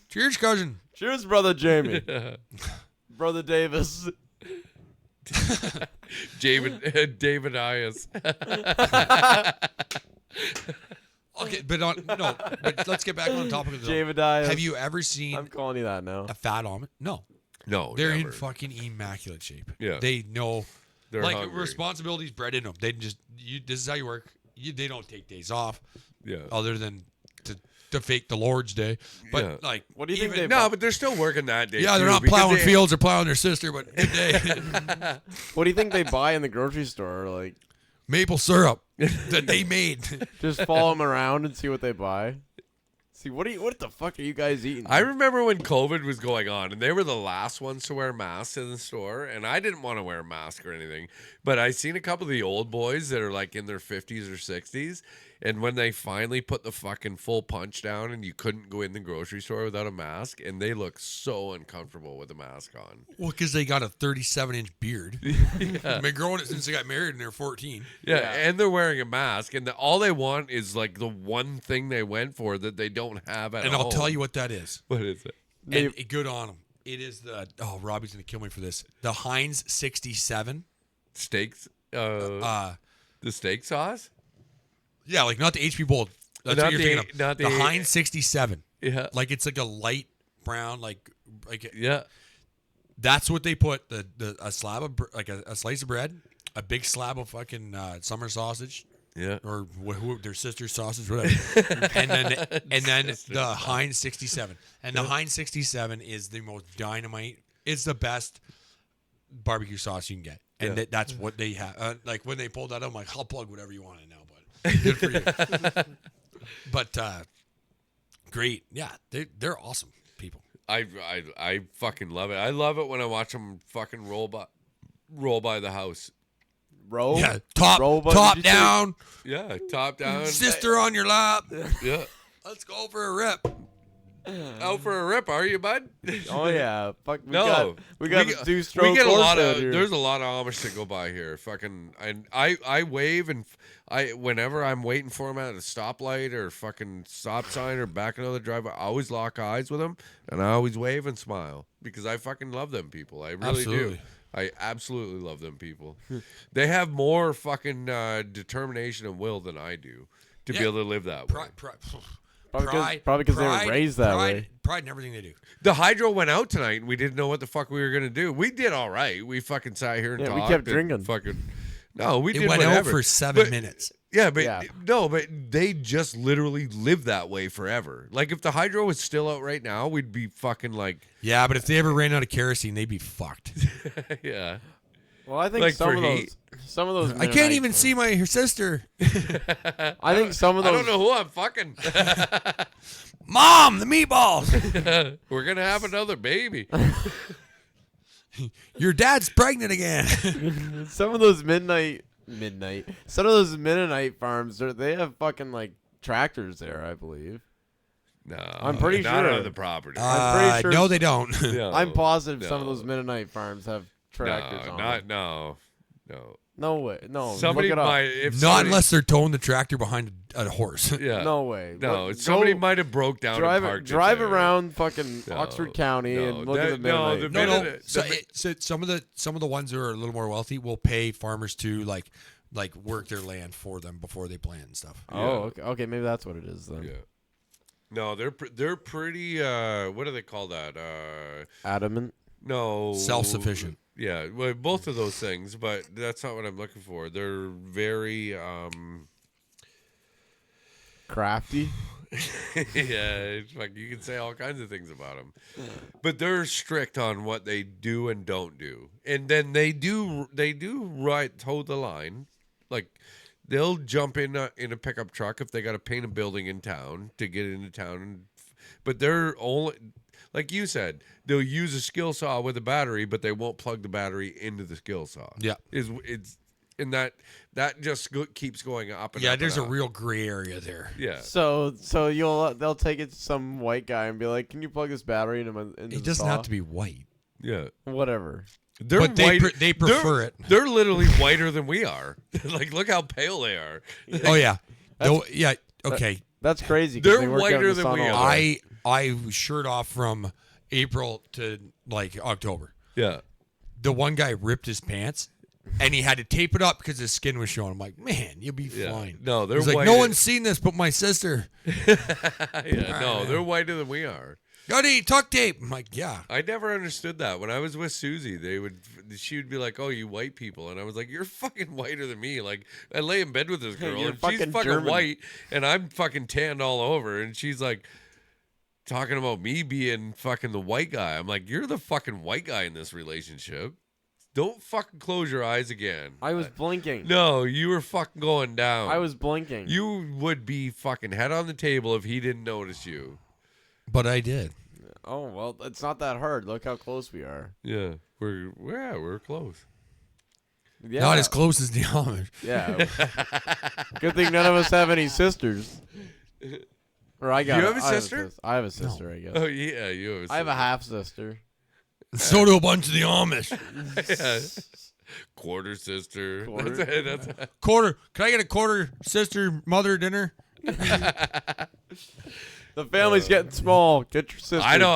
cheers, cousin. Cheers, brother Jamie. Brother Davis. David Ayas. Okay, but but let's get back on the topic of the. Jebediah. Have you ever seen I'm calling you that now. a fat almond? No, No, they're never. in fucking immaculate shape. Yeah. They know, They're like hungry. responsibilities bred in them. They just this is how you work. They don't take days off, Yeah. other than to fake the Lord's Day. But Yeah. like, What do you think even- they- No, but they're still working that day. Yeah, they're too, not because plowing they- fields; they're plowing their sister. But good day. What do you think they buy in the grocery store? Like, Maple syrup that they made. just follow them around and see what they buy. See, what the fuck are you guys eating? I remember when COVID was going on, and they were the last ones to wear masks in the store, and I didn't want to wear a mask or anything. But I seen a couple of the old boys that are like in their 50s or 60s, and when they finally put the fucking full punch down, and you couldn't go in the grocery store without a mask, and they look so uncomfortable with a mask on. Well, because they got a 37-inch beard. They've been growing it since they got married, and they're 14. Yeah, Yeah. and they're wearing a mask, and all they want is like the one thing they went for that they don't have at And home. I'll tell you what that is. What is it? And good on them. It is Robbie's gonna kill me for this. The Heinz 67. Steaks? The steak sauce? Yeah, like not the HP Bold. That's Not what you're the- thinking of. not The the- Heinz 67. Yeah. Like it's like a light brown, like Yeah. that's what they put a slab of a slice of bread, a big slab of fucking summer sausage, Yeah. or their sister's sausage, whatever, and then the Heinz 67, and the Heinz 67 is the most dynamite. It's the best barbecue sauce you can get, and Yeah. that's what they have. Like when they pulled that, I'm like, I'll plug whatever you want in now, but good for you. But great, yeah, they're awesome people. I fucking love it. I love it when I watch them fucking roll by the house. row. Yeah, Row, but top did you say- down, Yeah, top down. sister on your lap. Yeah. Let's go for a rip. Out for a rip, are you, bud? Oh yeah, fuck. No, we got get- a two-stroke We get a horse lot out of. here. There's a lot of Amish that go by here. Fucking, and I wave and whenever I'm waiting for them at a stoplight or fucking stop sign or backing out of the driveway, I always lock eyes with them and I always wave and smile because I fucking love them people. I really do. Absolutely. I absolutely love them people. They have more fucking determination and will than I do to be Yeah. able to live that way. Probably because they were raised that way. Pride in everything they do. The hydro went out tonight, and we didn't know what the fuck we were gonna do. We did all right. We fucking sat here and Yeah, we talked. kept and drinking. Fucking no, we It did went whatever. out for 7 But- minutes. Yeah, but Yeah. no, but they just literally live that way forever. Like if the hydro was still out right now, we'd be fucking like, Yeah, but if they ever ran out of kerosene, they'd be fucked. yeah. Well, I think Like some for of those, heat. some of those. I can't Mennonite even farms- see her sister. I think some of I those. don't know who I'm fucking. Mom, the meatballs. We're gonna have another baby. Your dad's pregnant again. Some of those Some of those Mennonite farms, they have fucking like tractors there, I believe. No, I'm pretty not sure. on the property. I'm pretty sure- No, they don't. No, I'm positive some of no. those Mennonite farms have tractors on. Not them. no. No way. No. Somebody look it up. might. If Not somebody- unless they're towing the tractor behind a horse. Yeah. No way. No, Look, somebody go might have broke down drive and parked it drive there. around fucking No, Oxford County no, and look at the that- no, Mennonite. the- No, minute- So, the- so some of the ones who are a little more wealthy will pay farmers to like work their land for them before they plant and stuff. Oh, okay. Okay, maybe that's what it is then. Yeah. No, they're pretty. What do they call that? Adamant. No, Self-sufficient. Yeah, well, both of those things, but that's not what I'm looking for. They're very. Crafty. Yeah, it's like you can say all kinds of things about them, but they're strict on what they do and don't do, and then they do right toe the line, like they'll jump in a pickup truck if they got to paint a building in town to get into town, but they're only like you said they'll use a skill saw with a battery, but they won't plug the battery into the skill saw. Yeah. It's and that just keeps going up and Yeah, up there's and a up. real gray area there. Yeah. So they'll take it to some white guy and be like, "Can you plug this battery into It the doesn't saw?" have to be white. Yeah. Whatever. They're But they white- they prefer it. They're literally whiter than we are. Like, look how pale they are. Oh yeah. No, yeah. Okay. That's crazy. 'cause They're they work out in whiter the than sun we all are. day. I was shirt off from April to like October. Yeah. The one guy ripped his pants and he had to tape it up because his skin was showing. I'm like, man, you'll be Yeah. fine. No, they're He's like, whiter. no one's seen this but my sister. Yeah, no, they're whiter than we are. Gotta eat tuck tape. I'm like, yeah. I never understood that. When I was with Susie, she would be like, "Oh, you white people," and I was like, "You're fucking whiter than me." Like, I lay in bed with this girl, You're and she's fucking fucking German. white, and I'm fucking tanned all over, and she's like talking about me being fucking the white guy. I'm like, "You're the fucking white guy in this relationship. Don't fucking close your eyes again." I was blinking. No, you were fucking going down. I was blinking. You would be fucking head on the table if he didn't notice you. But I did. Oh well, it's not that hard. Look how close we are. Yeah, we're close. Yeah. Not as close as the Amish. Yeah. Good thing none of us have any sisters. Or I got. You have a I sister? I have a sister. I guess. Oh yeah, you. Have I have a half sister. So do a bunch of the Amish. quarter sister. Quarter. That's Quarter. Can I get a quarter sister mother dinner? The family's getting small. Get your sister. I know.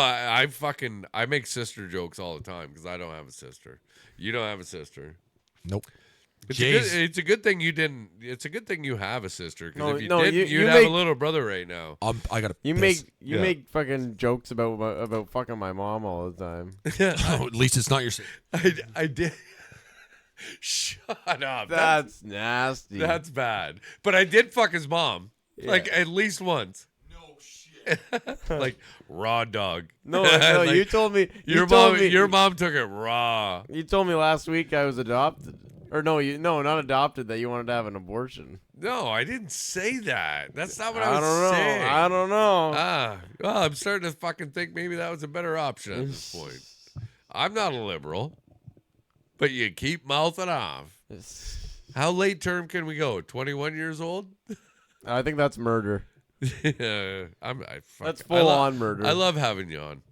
I make sister jokes all the time because I don't have a sister. You don't have a sister. Nope. It's a good thing you didn't. It's a good thing you have a sister because No, if you no, didn't, you you'd have make- a little brother right now. I got to. You Yeah. make fucking jokes about fucking my mom all the time. Oh, at least it's not your sister. I did. Shut up. That's nasty. That's bad. But I did fuck his mom. Like at least once. No shit. Like raw dog. no. Like, You told me. your mom took it raw. You told me last week I was adopted. Or no, not adopted. That you wanted to have an abortion. No, I didn't say that. That's not what I I was don't know. saying. I don't know. Well, I'm starting to fucking think maybe that was a better option at this point. I'm not a liberal, but you keep mouthing off. How late term can we go? 21 years old? I think that's murder. Yeah, That's full on murder. I love having you on.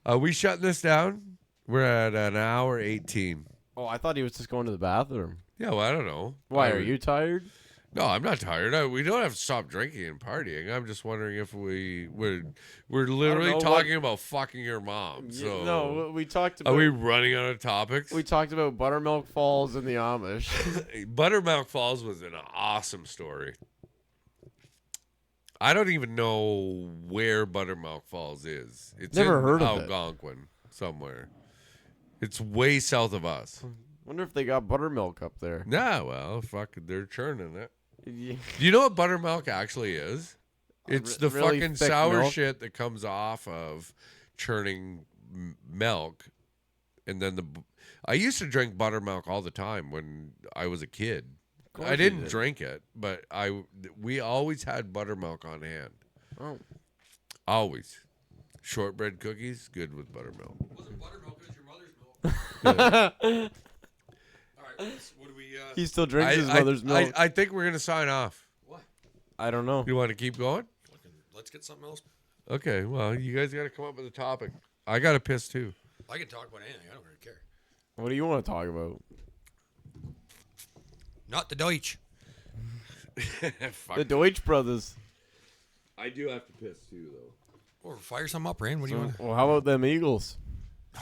Are we shutting this down? We're at an hour 18. Oh, I thought he was just going to the bathroom. Yeah, well, I don't know. Why, are you tired? No, I'm not tired. We don't have to stop drinking and partying. I'm just wondering if we're literally know, talking about fucking your mom. So No, we talked about... are we running out of topics? We talked about Buttermilk Falls and the Amish. Buttermilk Falls was an awesome story. I don't even know where Buttermilk Falls is. It's Never in heard of it. Algonquin somewhere. It's way south of us. Wonder if they got buttermilk up there. Nah, well, fuck, they're churning it. Yeah. Do you know what buttermilk actually is? It's the really fucking thick sour milk? shit that comes off of churning milk, and then I used to drink buttermilk all the time when I was a kid. course I you didn't did. drink it, but we always had buttermilk on hand. Oh. Always. Shortbread cookies, good with buttermilk. Wasn't buttermilk, it was your mother's milk. All right, what do we... He still drinks his mother's milk. I think we're gonna sign off. what? I don't know. You want to keep going? Let's get something else. Okay. Well, you guys got to come up with a topic. I got to piss too. I can talk about anything. I don't really care. What do you want to talk about? Not the Deutsch. Fuck. The Deutsch brothers. I do have to piss too, though. Or fire some up, Rain. What do you want? Well, how about them Eagles?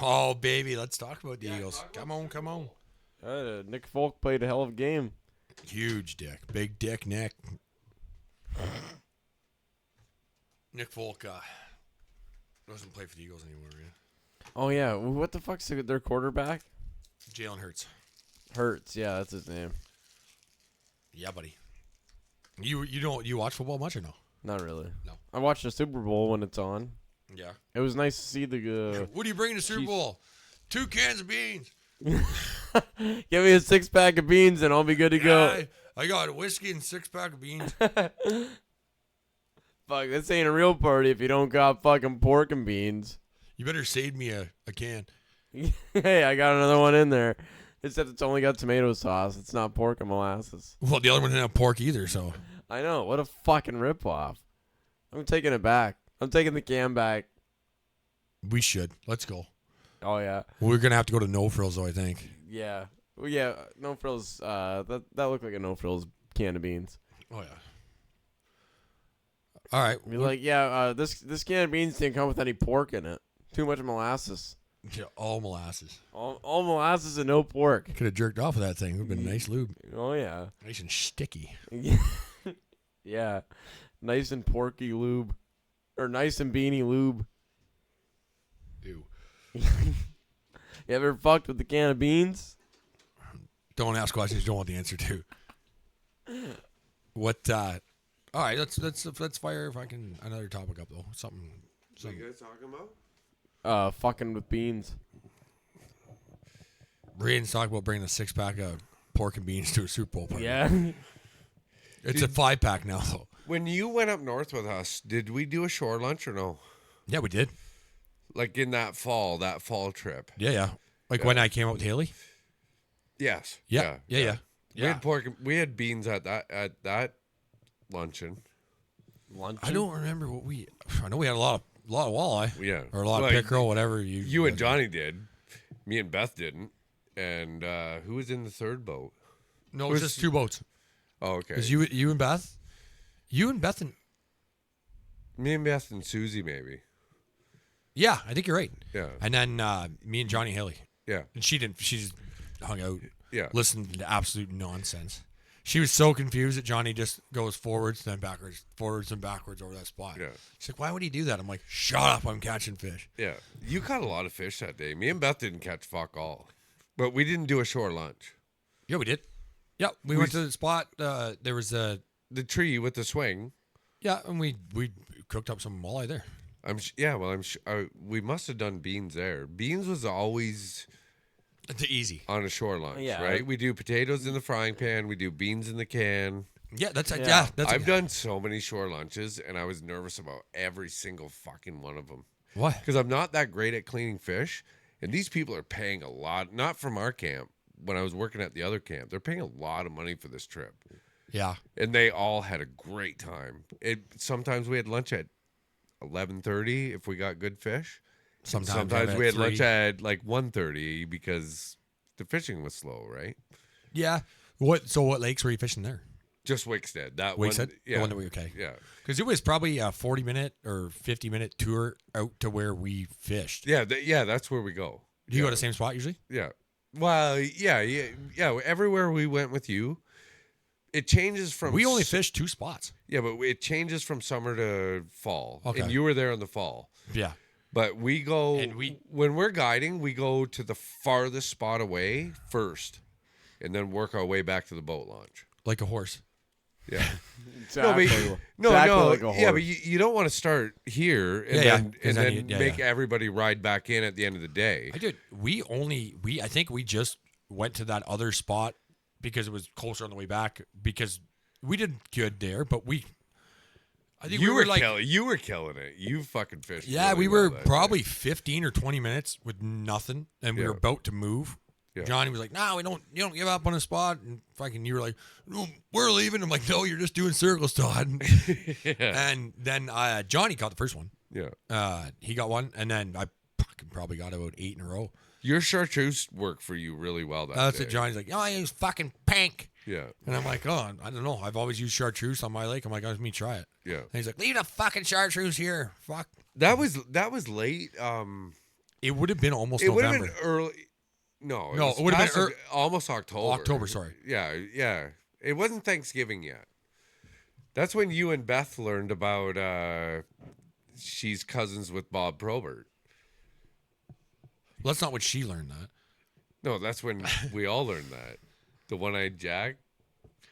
Oh, baby, let's talk about the Eagles. Come on, come on. Nick Folk played a hell of a game. Huge dick. Big dick Nick. Nick Folk doesn't play for the Eagles anymore, man. Oh, yeah. What the fuck's their quarterback? Jalen Hurts. Hurts. Yeah, that's his name. Yeah, buddy. You watch football much or no? Not really. No. I watch the Super Bowl when it's on. Yeah. It was nice to see the... What do you bring to Super Chiefs. Bowl? 2 cans of beans. Give me a 6-pack of beans and I'll be good to go. Yeah, I got a whiskey and 6-pack of beans. Fuck, this ain't a real party if you don't got fucking pork and beans. You better save me a can. Hey, I got another one in there. Except it's only got tomato sauce. It's not pork and molasses. Well, the other one didn't have pork either, so. I know. What a fucking ripoff. I'm taking it back. I'm taking the can back. We should. Let's go. Oh, yeah. We're going to have to go to No Frills, though, I think. Yeah. Well, yeah, no frills. That looked like a no frills can of beans. Oh, yeah. All right. Be like, yeah, this can of beans didn't come with any pork in it. Too much molasses. Yeah, all molasses. All molasses and no pork. Could have jerked off of that thing. It would have been nice lube. Oh, yeah. Nice and sticky. Yeah. Nice and porky lube. Or nice and beanie lube. Ew. You ever fucked with the can of beans? Don't ask questions you don't want the answer to. What, all right, let's fire fucking another topic up, though. Something. What are you guys talking about? Fucking with beans. Raiden's talking about bringing a 6-pack of pork and beans to a Super Bowl party. Yeah. It's a 5-pack now, though. When you went up north with us, did we do a shore lunch or no? Yeah, we did. Like in that fall trip? Yeah. Like when I came up with Haley? Yes. Yeah. We had pork. We had beans at that luncheon. I don't remember what I know we had a lot of walleye. Yeah. Or a lot of pickerel, whatever. You and Johnny did. Me and Beth didn't. And who was in the third boat? No, it was just 2 boats. Oh, okay. Because you and Beth? You and Beth and... Me and Beth and Susie, maybe. Yeah, I think you're right. Yeah. And then me and Johnny Haley. Yeah. And she didn't. She just hung out. Yeah. Listened to absolute nonsense. She was so confused that Johnny just goes forwards, then backwards over that spot. Yeah. She's like, why would he do that? I'm like, shut up, I'm catching fish. Yeah. You caught a lot of fish that day. Me and Beth didn't catch fuck all. But we didn't do a shore lunch. Yeah, we did. Yeah, we went to the spot. There was a... The tree with the swing. Yeah, and we cooked up some walleye there. We must have done beans there. Beans was always It's easy. on a shore lunch, Yeah. right? We do potatoes in the frying pan. We do beans in the can. Yeah, that's Yeah. yeah. That's I've done so many shore lunches, and I was nervous about every single fucking one of them. Why? Because I'm not that great at cleaning fish, and these people are paying a lot. Not from our camp. when I was working at the other camp, they're paying a lot of money for this trip. Yeah. And they all had a great time. Sometimes we had lunch at 11:30 if we got good fish. Sometimes we had lunch at like 1:30 because the fishing was slow, right? Yeah. So what lakes were you fishing there? Just Wickstead. That Wickstead? one. Yeah. The one that we okay. Yeah. Because it was probably a 40-minute or 50-minute tour out to where we fished. Yeah. That's where we go. Do you go to the same spot usually? Yeah. Well, yeah. Everywhere we went with you, it changes from. We only fished 2 spots. Yeah, but it changes from summer to fall. Okay. And you were there in the fall. Yeah. But we go, And when we're guiding, we go to the farthest spot away first and then work our way back to the boat launch. Like a horse. Yeah. Exactly. No, Exactly like a yeah, horse. but you don't want to start here and then make yeah. everybody ride back in at the end of the day. I did. I think we just went to that other spot because it was closer on the way back because we did good there, but I think You we were like, you were killing it. You fucking fished. yeah, really we were well that probably day. 15 or 20 minutes with nothing, and we Yeah. were about to move. Yeah. Johnny was like, "No, you don't give up on a spot." And fucking, you were like, "No, we're leaving." I'm like, "No, you're just doing circles, Todd." Yeah. And then Johnny caught the first one. Yeah. He got one, and then I fucking probably got about 8 in a row. Your chartreuse worked for you really well that That's day. it. Johnny's like, "Oh, I use fucking pink." Yeah. And I'm like, "Oh, I don't know. I've always used chartreuse on my lake." I'm like, "Let me try it." Yeah. And he's like, "Leave the fucking chartreuse here." Fuck. That was late. It would have been almost It would have November. been early. No, No, was it would have been past almost October. October, sorry. Yeah. It wasn't Thanksgiving yet. That's when you and Beth learned about she's cousins with Bob Probert. Well, that's not what she learned. That. No, that's when we all learned that. The one-eyed Jack.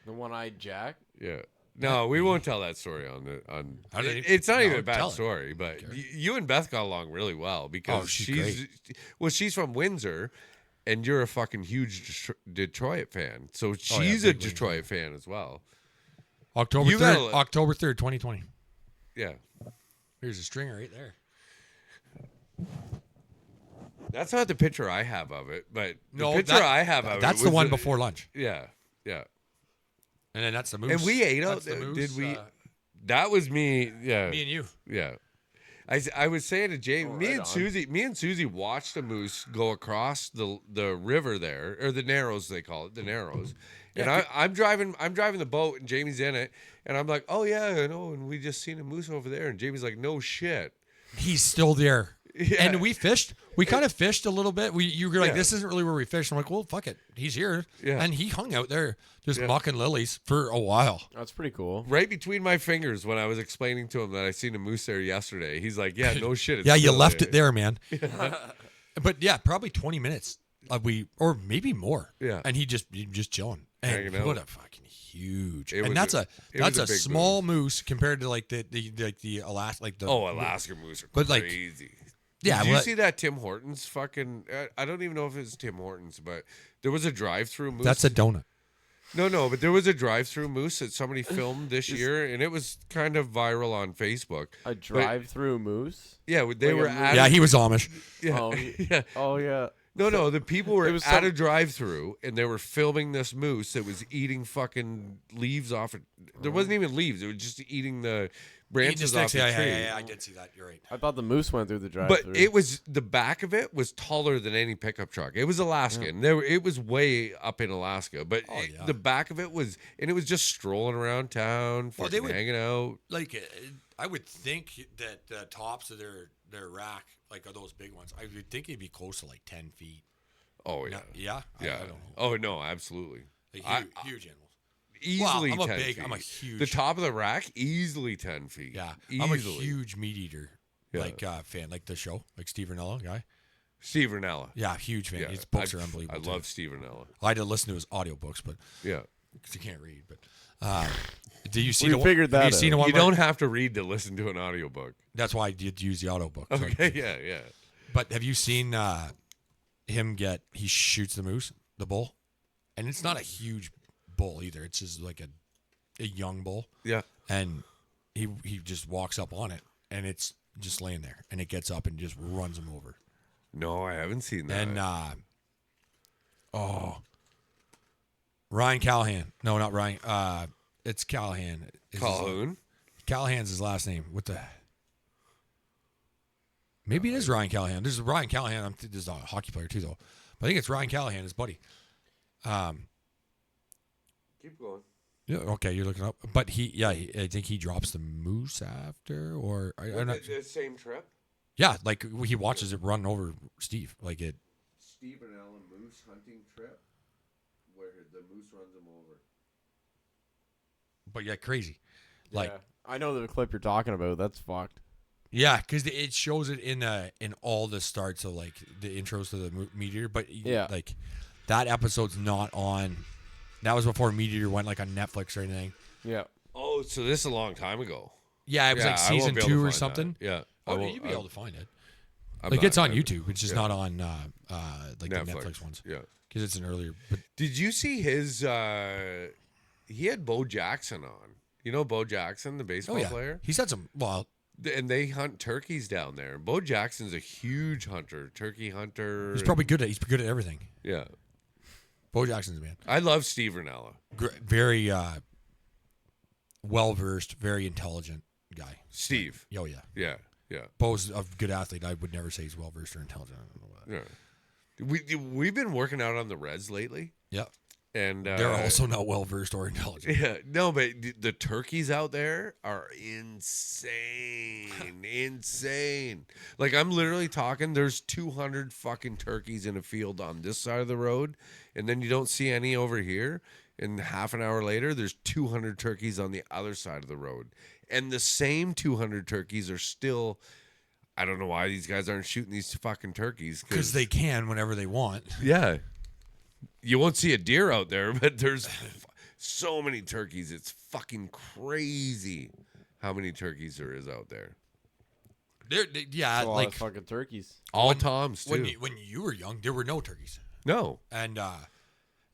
The one-eyed Jack. Yeah. No, we won't tell that story on. I don't even- It's not no, even a bad tell it. story, but Okay. you and Beth got along really well because Oh, she's she's from Windsor, and you're a fucking huge Detroit fan, so yeah, she's a big Windsor. Detroit fan as well. October You gotta 3rd, October 3rd, 2020. Yeah, Here's a stringer right there. that's not the picture I have of it, but the No, picture that- I have of That's it the was one before lunch. Yeah. And then that's the moose. And we ate That's out. the moose, Did we? That was me. Yeah. me and you. Yeah. I was saying to Jamie, Oh, me right and Susie watched a moose go across the river there, or the Narrows they call it, the Narrows. And I'm driving the boat, and Jamie's in it, and I'm like, oh yeah, I know, and we just seen a moose over there, and Jamie's like, no shit. He's still there. Yeah. And we fished. We kind of fished a little bit. You were like, Yeah. this isn't really where we fished. I'm like, well, fuck it. He's here. Yeah. And he hung out there just Yeah. mucking lilies for a while. That's pretty cool. Right between my fingers when I was explaining to him that I seen a moose there yesterday. He's like, yeah, no shit. It's Yeah, you still left it there, man. But yeah, probably 20 minutes. Or maybe more. Yeah. And he just chilling. And Hanging out. what a fucking huge. It And was that's a a big small moose compared to like the Alaska, like the Alaska moose are But, like, crazy. Yeah, Did you well, see that Tim Hortons fucking? I don't even know if it's Tim Hortons, but there was a drive-through moose. that's a donut. No, but there was a drive-through moose that somebody filmed this year, and it was kind of viral on Facebook. A drive-through moose. Yeah, they Like were a at. Yeah, he was Amish. Yeah, Oh, yeah. Oh yeah. No, the people were It was at some- a drive-through, and they were filming this moose that was eating fucking leaves off it. There wasn't even leaves; it was just eating the branches off the tree. Yeah, I did see that. You're right. I thought the moose went through the drive-through. But it was the back of it was taller than any pickup truck. It was Alaskan. It was way up in Alaska, but Oh, yeah. the back of it was, and it was just strolling around town, Well, fucking hanging out. Like, I would think that the tops of their rack, like, are those big ones. I would think it'd be close to like 10 feet. Oh yeah, No, yeah. yeah. I don't know. Oh no, absolutely. Like, huge animals. Easily I'm a 10 big- feet. I'm a huge- The top of the rack, easily 10 feet. Yeah, easily. I'm a huge meat eater, Yeah. like fan, like the show, like Steve Ranella guy. Steve Ranella. Yeah, huge fan. Yeah, His books are unbelievable. I too. love Steve Ranella. I had to listen to his audiobooks, but Yeah. because you can't read. But do you see We the figured have that you seen out. the one? You where- don't have to read to listen to an audiobook. That's why I did use the audiobook. So- Okay, yeah. But have you seen him he shoots the moose, the bull, and it's not a huge bull either. It's just like a young bull, Yeah. and he just walks up on it, and it's just laying there, and it gets up and just runs him over. No, I haven't seen that. And Ryan Callahan. No, not Ryan. It's Callahan. Calhoun. Callahan's his last name. What the? Maybe it is Ryan Callahan. This is Ryan Callahan. This is a hockey player too, though. But I think it's Ryan Callahan, his buddy. Keep going. Yeah. Okay, you're looking up. But I think he drops the moose after, or I'm not. The same trip. Yeah, like he watches it run over Steve. Like it. Steve and Alan moose hunting trip, where the moose runs him over. But yeah, crazy. Like Yeah. I know the clip you're talking about. That's fucked. yeah, because it shows it in all the starts of like the intros to the Meat Eater. But Yeah. like that episode's not on. That was before Meat Eater went like on Netflix or anything. Yeah. Oh, so this is a long time ago. Yeah, it was like I won't season be able 2 to or find something. that. Yeah. Oh, you'd be able to find it. I'm Like not- it's on I'm- YouTube. It's just yeah. not on like the Netflix ones Yeah. because it's an earlier. But Did you see his? He had Bo Jackson on. You know Bo Jackson, the baseball player? he's had some. Well, And they hunt turkeys down there. Bo Jackson's a huge hunter, turkey hunter. he's probably good at. He's good at everything. Yeah. Bo Jackson's a man. I love Steve Rinella. Very well versed, very intelligent guy. Steve. Oh yeah. Yeah. Yeah. Bo's a good athlete. I would never say he's well versed or intelligent. I don't know about that. Yeah. We've been working out on the Reds lately. Yeah. And They're also not well versed or intelligent. yeah, no, but the turkeys out there are insane, insane. Like I'm literally talking. There's 200 fucking turkeys in a field on this side of the road, and then you don't see any over here. And half an hour later, there's 200 turkeys on the other side of the road, and the same 200 turkeys are still. I don't know why these guys aren't shooting these fucking turkeys Because they can whenever they want. Yeah. You won't see a deer out there, but there's so many turkeys. It's fucking crazy how many turkeys there is out there. Yeah, A lot like of fucking turkeys. All toms, too. when you were young, there were no turkeys, No. and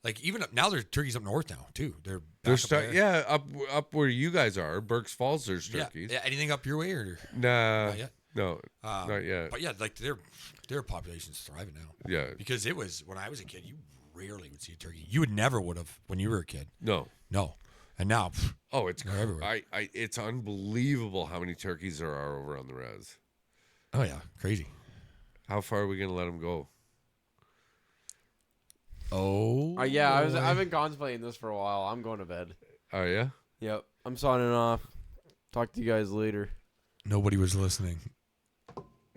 like even now, there's turkeys up north now too. They're There's back up there. up where you guys are, Burks Falls, there's turkeys. Yeah, anything up your way or Nah. not yet? No, not yet. But yeah, like their population's thriving now. Yeah. Because it was when I was a kid, you rarely would see a turkey. You never would have when you were a kid. No. No, and now Oh, it's they're everywhere. it's unbelievable how many turkeys there are over on the res. Oh yeah, crazy. How far are we going to let them go? Oh Yeah, boy. I've been contemplating this for a while. I'm going to bed. Oh, yeah? Yep. I'm signing off. Talk to you guys later. Nobody was listening.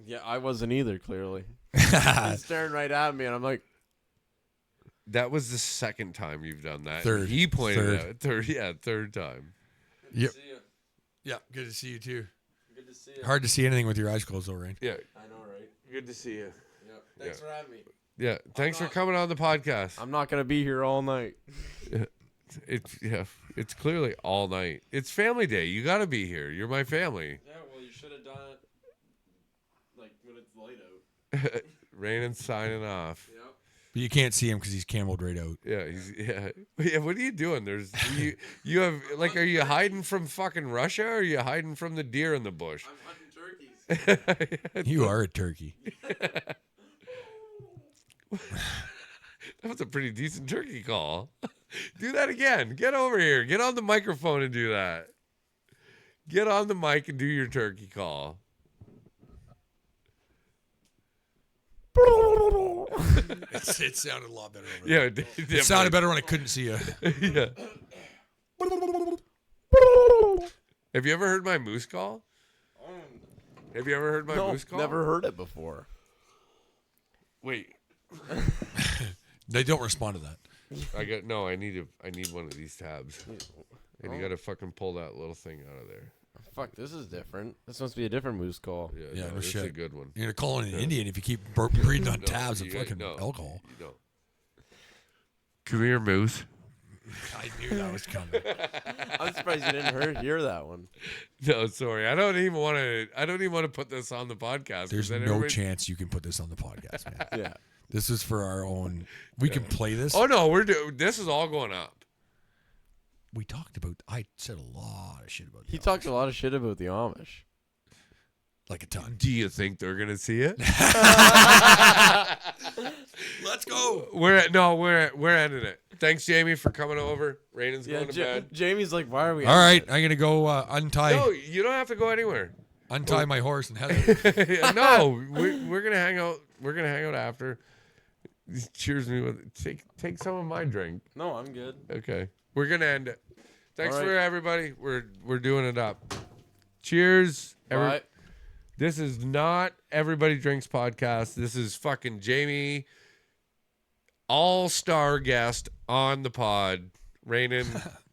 Yeah, I wasn't either, clearly. He's staring right at me, and I'm like, That was the second time you've done that. Third. He pointed Third. out. Third. Yeah, third time. Yep. see you. Yeah, good to see you too. Good to see you. Hard to see anything with your eyes closed, though, Rain. Yeah. I know, right? Good to see you. Yep. Thanks for having me. Yeah. Thanks for coming on the podcast. I'm not going to be here all night. It's clearly all night. It's family day. You got to be here. You're my family. Yeah, well, you should have done it, like, when it's light out. Rainen signing off. Yep. But you can't see him because he's camoed right out. Yeah. What are you doing? There's you have like, are you hiding from fucking Russia or are you hiding from the deer in the bush? I'm hunting turkeys. You are a turkey. That was a pretty decent turkey call. Do that again. Get over here. Get on the microphone and do that. Get on the mic and do your turkey call. It sounded a lot better. Over Yeah, there. It sounded better when I couldn't see you. Yeah. Have you ever heard my moose call? Have you ever heard my moose call? Never heard it before. Wait. They don't respond to that. I need one of these tabs. And you gotta fucking pull that little thing out of there. Fuck, this is different. This must be a different moose call. Yeah, no, no this is shit. a good one. You're gonna call in an Indian if you keep breathing on No, tabs and you- fucking no, alcohol. No. Come here, moose. I knew that was coming. I'm surprised you didn't hear that one. No, sorry. I don't even want to put this on the podcast. There's 'cause then no everybody- chance you can put this on the podcast, man. Yeah. This is for our own. We can play this. Oh no, this is all going up. We talked about. I said a lot of shit about. He the talked Amish. a lot of shit about the Amish. Like a ton. Do you think they're gonna see it? Let's go. We're ending it. Thanks, Jamie, for coming over. Rainen's Yeah, going to bed. Jamie's like, why are we? All right, I'm gonna go untie No, you don't have to go anywhere. my horse and head. No, we're gonna hang out. We're gonna hang out after. Cheers me with take some of my drink. No, I'm good. Okay, we're gonna end it. Thanks All right. for everybody. We're doing it up. Cheers. Bye. This is not Everybody Drinks podcast. This is fucking Jamie, all-star guest on the pod. Rainen,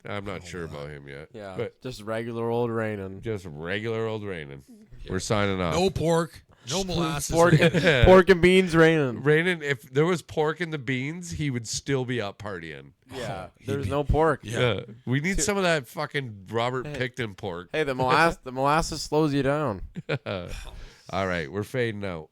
I'm not sure about him yet. Yeah, But just regular old Rainen. just regular old Rainen. We're signing off. No pork, no molasses. Pork and beans Rainen. Rainen, if there was pork in the beans, he would still be up partying. Yeah, he'd there's be- no pork. Yeah. We need some of that fucking Robert Picton pork. Hey, the molasses slows you down. All right, we're fading out.